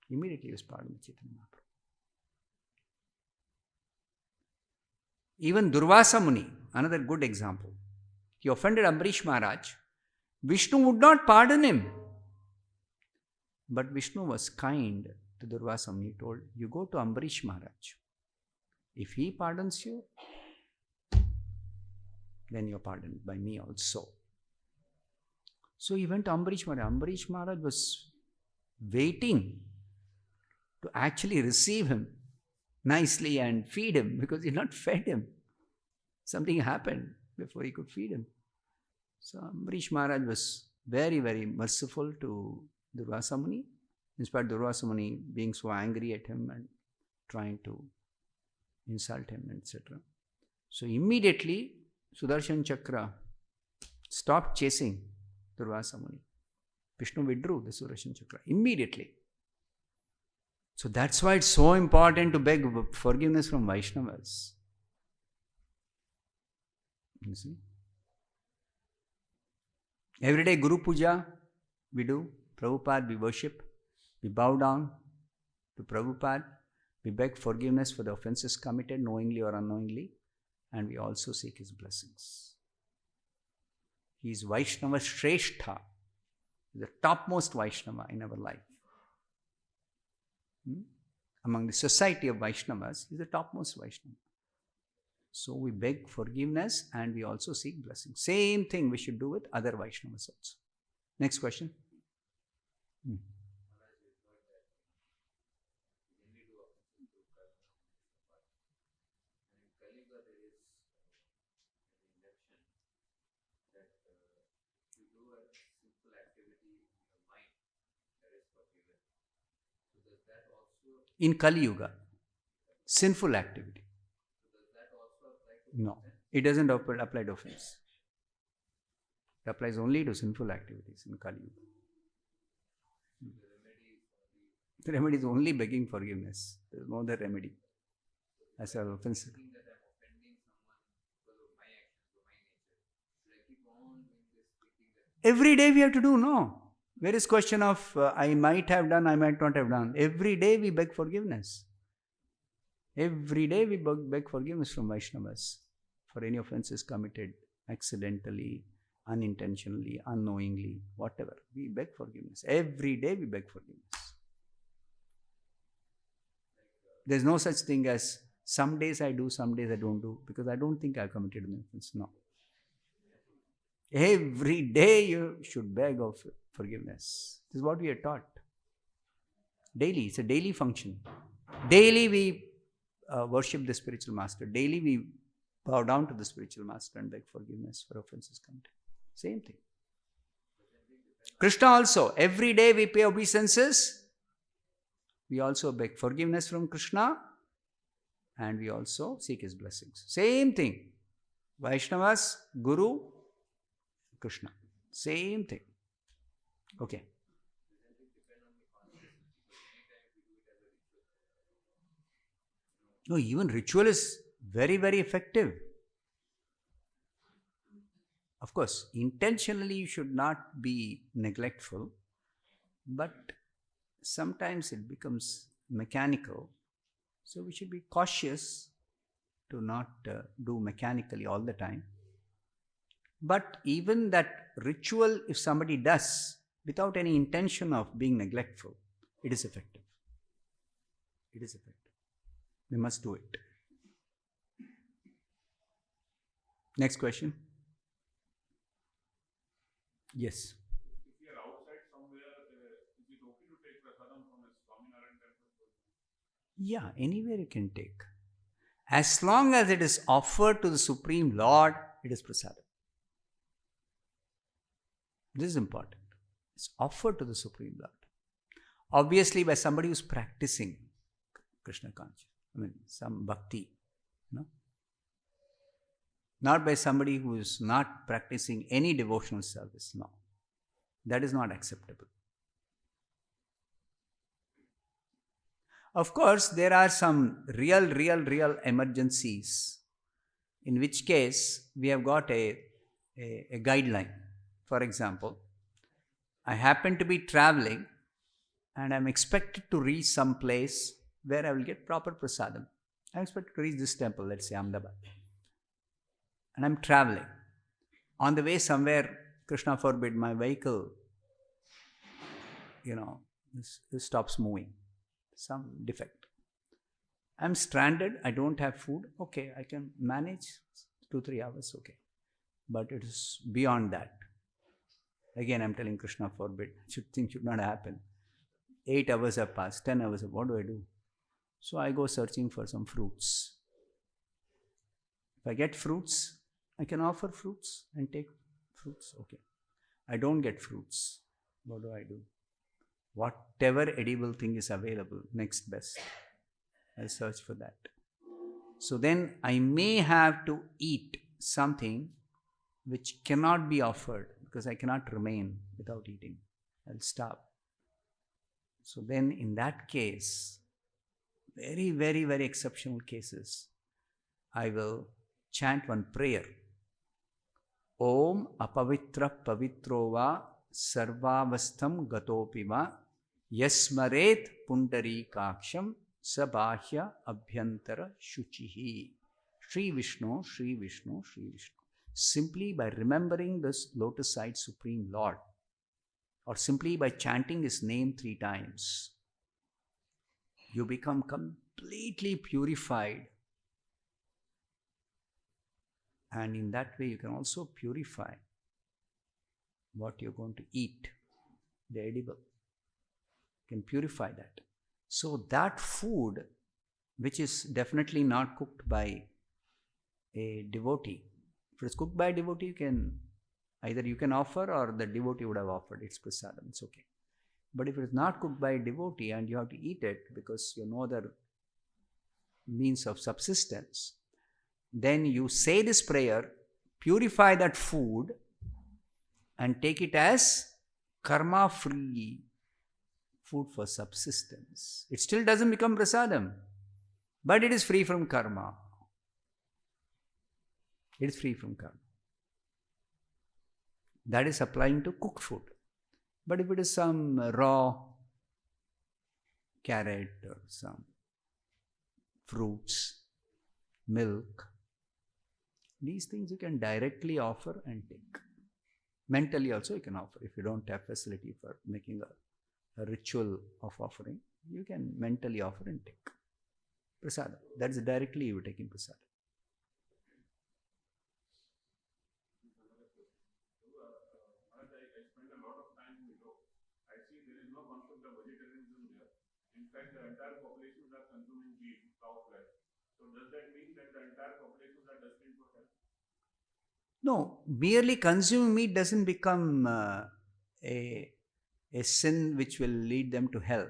Immediately he was pardoned by Chaitanya Mahaprabhu. Even Durvasa Muni, another good example. He offended Ambarish Maharaj. Vishnu would not pardon him. But Vishnu was kind to Durvasa Muni. He told, you go to Ambarish Maharaj. If he pardons you, then you are pardoned by me also. So he went to Ambarish Maharaj. Ambarish Maharaj was waiting to actually receive him nicely and feed him because he had not fed him. Something happened before he could feed him. So Ambarish Maharaj was very, very merciful to Durvasa Muni, in spite of Durvasa Muni being so angry at him and trying to insult him, etc. So immediately Sudarshan Chakra stopped chasing Durvasa Muni. Vishnu withdrew the Sudarshan Chakra immediately. So that's why it's so important to beg forgiveness from Vaishnavas. You see? Every day Guru Puja we do, Prabhupada we worship, we bow down to Prabhupada, we beg forgiveness for the offenses committed knowingly or unknowingly, and we also seek his blessings. He is Vaishnava Shrestha, the topmost Vaishnava in our life. Among the society of Vaishnavas, he is the topmost Vaishnava. So we beg forgiveness and we also seek blessings. Same thing we should do with other Vaishnavas also. Next question. In Kali Yuga, sinful activity. No, it doesn't apply to offense. It applies only to sinful activities in Kali Yuga. The remedy is only begging forgiveness. There is no other remedy. As an offense. Every day we have to do, no. Where is question of I might have done, I might not have done. Every day we beg forgiveness. Every day we beg forgiveness from Vaishnavas for any offenses committed accidentally, unintentionally, unknowingly, whatever. We beg forgiveness. Every day we beg forgiveness. There's no such thing as some days I do, some days I don't do, because I don't think I committed an offense. No. Every day you should beg of forgiveness. This is what we are taught. Daily, it's a daily function. Daily we worship the spiritual master. Daily we bow down to the spiritual master and beg forgiveness for offenses committed. Same thing. Krishna also, every day we pay obeisances. We also beg forgiveness from Krishna and we also seek his blessings. Same thing. Vaishnavas, Guru, Krishna. Same thing. Okay. No, even ritual is very, very effective. Of course, intentionally you should not be neglectful, but sometimes it becomes mechanical. So we should be cautious to not do mechanically all the time. But even that ritual, if somebody does without any intention of being neglectful, it is effective. It is effective. We must do it. Next question. Yes. If we are outside somewhere, is it okay to take prasadam from a Swaminarayan temple? Yeah, anywhere you can take. As long as it is offered to the Supreme Lord, it is prasadam. This is important. It's offered to the Supreme Lord. Obviously, by somebody who's practicing Krishna consciousness. Some bhakti. No? Not by somebody who is not practicing any devotional service. No. That is not acceptable. Of course, there are some real emergencies, in which case we have got a guideline. For example, I happen to be traveling and I'm expected to reach some place where I will get proper prasadam. I'm expected to reach this temple, let's say Ahmedabad. And I'm traveling. On the way somewhere, Krishna forbid, my vehicle, this stops moving. Some defect. I'm stranded, I don't have food. Okay, I can manage 2-3 hours, okay. But it is beyond that. Again, I'm telling Krishna forbid, things should not happen. 8 hours have passed, 10 hours have, what do I do? So I go searching for some fruits. If I get fruits, I can offer fruits and take fruits. Okay. I don't get fruits. What do I do? Whatever edible thing is available, next best. I'll search for that. So then I may have to eat something which cannot be offered because I cannot remain without eating. I'll starve. So then in that case, very exceptional cases, I will chant one prayer. Om apavitra pavitro va sarvavastham gatopi va yasmaret pundari kaksham sabahya abhyantara shuchihi. Sri Vishnu, Sri Vishnu, Sri Vishnu. Simply by remembering this lotus-eyed Supreme Lord, or simply by chanting his name 3 times, you become completely purified. And in that way, you can also purify what you're going to eat, the edible, can purify that. So that food, which is definitely not cooked by a devotee, if it's cooked by a devotee, either you can offer or the devotee would have offered. It's prasadam, it's okay. But if it is not cooked by a devotee and you have to eat it because you have no other means of subsistence, then you say this prayer, purify that food, and take it as karma-free food for subsistence. It still doesn't become prasadam, but it is free from karma. It is free from karma. That is applying to cooked food. But if it is some raw carrot or some fruits, milk, these things you can directly offer and take. Mentally also you can offer. If you don't have facility for making a ritual of offering, you can mentally offer and take. Prasadam. That is directly you are taking prasadam. I spend a lot of time in Europe. I see there is no concept of vegetarianism there. In fact, the entire populations are consuming beef, cow flesh. So does that mean that the entire populations are destined for hell? No, merely consuming meat doesn't become a sin which will lead them to hell.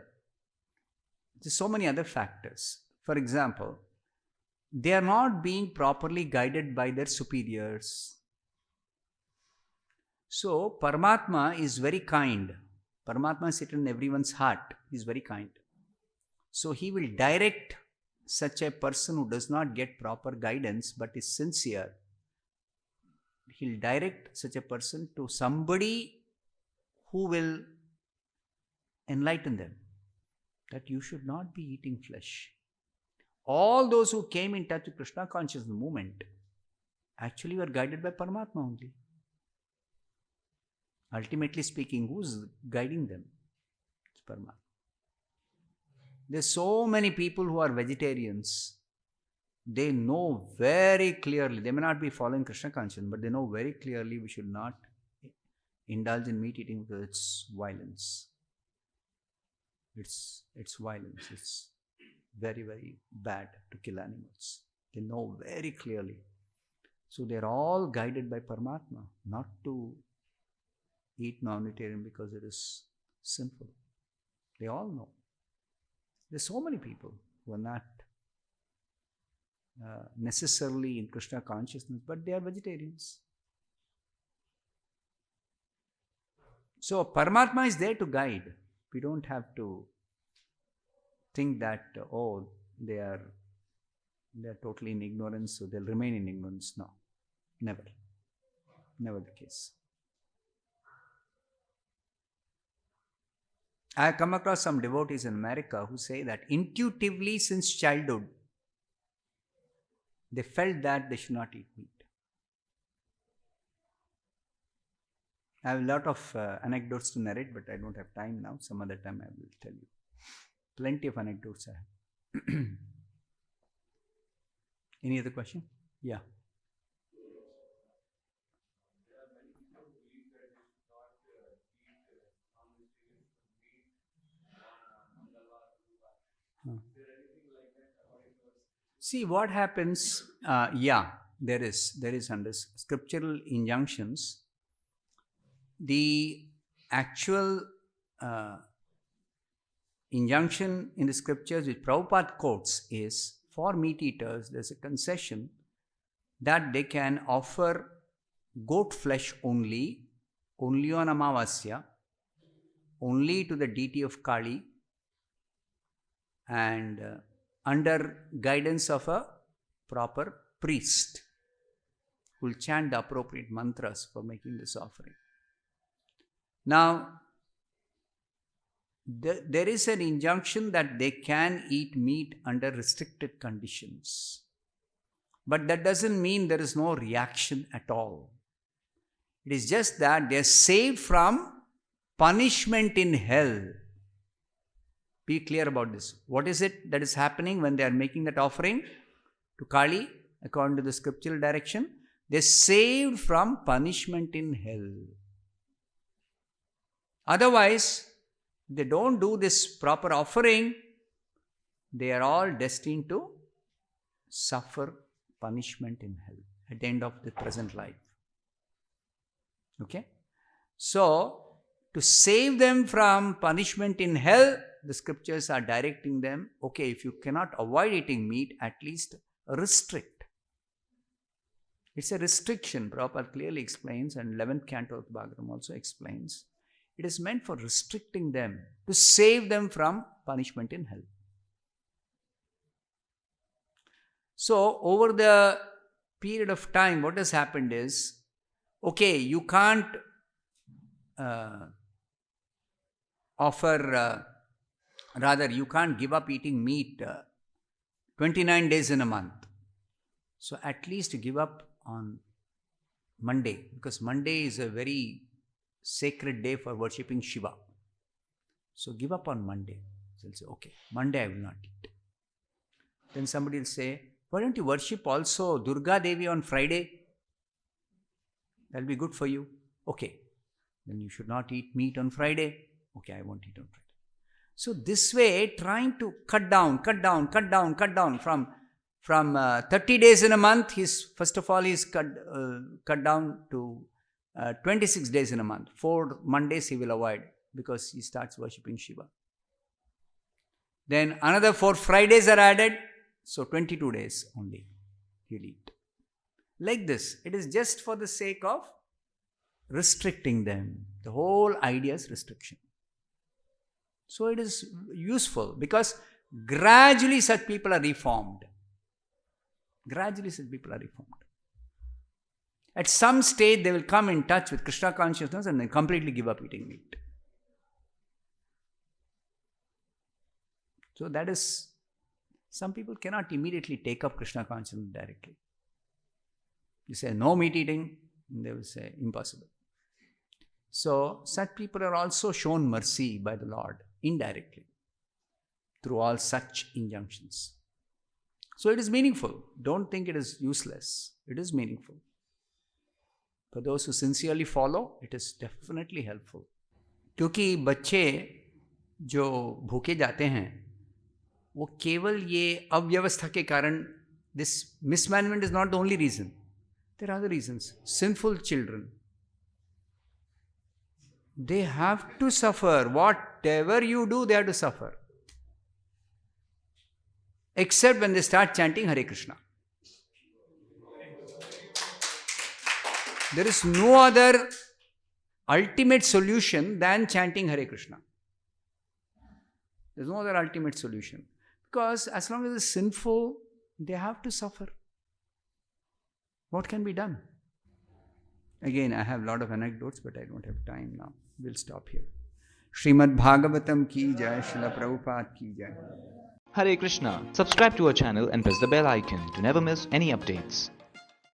There's so many other factors. For example, they are not being properly guided by their superiors. So, Paramatma is very kind. Paramatma is sitting in everyone's heart. He is very kind. So, he will direct such a person who does not get proper guidance but is sincere. He'll direct such a person to somebody who will enlighten them that you should not be eating flesh. All those who came in touch with Krishna consciousness movement actually were guided by Paramatma only. Ultimately speaking, who's guiding them? It's Paramatma. There's so many people who are vegetarians. They know very clearly, they may not be following Krishna consciousness, but they know very clearly we should not indulge in meat eating because it's violence. It's violence. It's very, very bad to kill animals. They know very clearly. So they're all guided by Paramatma, not to eat non-vegetarian because it is sinful. They all know. There's so many people who are not necessarily in Krishna consciousness, but they are vegetarians. So Paramatma is there to guide. We don't have to think that, they are totally in ignorance, so they'll remain in ignorance. No, never. Never the case. I have come across some devotees in America who say that intuitively since childhood, they felt that they should not eat meat. I have a lot of anecdotes to narrate, but I don't have time now. Some other time I will tell you. Plenty of anecdotes I have. Any other question? Yeah. See what happens. There is under scriptural injunctions. The actual injunction in the scriptures which Prabhupada quotes is for meat eaters. There's a concession that they can offer goat flesh only on Amavasya, only to the deity of Kali, and under guidance of a proper priest who will chant the appropriate mantras for making this offering. Now, there is an injunction that they can eat meat under restricted conditions. But that doesn't mean there is no reaction at all. It is just that they are saved from punishment in hell. Be clear about this. What is it that is happening when they are making that offering to Kali, according to the scriptural direction? They are saved from punishment in hell. Otherwise, they don't do this proper offering, they are all destined to suffer punishment in hell at the end of the present life. Okay? So, to save them from punishment in hell, the scriptures are directing them, okay, if you cannot avoid eating meat, at least restrict. It's a restriction. Prabhupada clearly explains, and 11th canto of Bhagavatam also explains. It is meant for restricting them, to save them from punishment in hell. So, over the period of time, what has happened is, okay, you can't you can't give up eating meat 29 days in a month. So, at least give up on Monday, because Monday is a very sacred day for worshipping Shiva. So, give up on Monday. So, he'll say, okay, Monday I will not eat. Then somebody will say, why don't you worship also Durga Devi on Friday? That will be good for you. Okay, then you should not eat meat on Friday. Okay, I won't eat on Friday. So this way, trying to cut down from 30 days in a month, he's cut down to 26 days in a month. 4 Mondays he will avoid because he starts worshipping Shiva. Then another 4 Fridays are added, so 22 days only he'll eat. Like this, it is just for the sake of restricting them. The whole idea is restriction. So it is useful because gradually such people are reformed. At some stage they will come in touch with Krishna consciousness and then completely give up eating meat. So that is, some people cannot immediately take up Krishna consciousness directly. You say no meat eating, they will say impossible. So such people are also shown mercy by the Lord indirectly through all such injunctions. So it is meaningful. Don't think it is useless. It is meaningful. For those who sincerely follow, it is definitely helpful. क्योंकि बच्चे जो भूखे जाते हैं वो केवल ये अव्यवस्था के कारण, this mismanagement is not the only reason. There are other reasons. Sinful children, they have to suffer. Whatever you do, they have to suffer. Except when they start chanting Hare Krishna. There is no other ultimate solution than chanting Hare Krishna. There is no other ultimate solution. Because as long as it's sinful, they have to suffer. What can be done? Again, I have a lot of anecdotes, but I don't have time now. We'll stop here. Srimad Bhagavatam ki jai, Srila Prabhupada ki jai. Hare Krishna. Subscribe to our channel and press the bell icon to never miss any updates.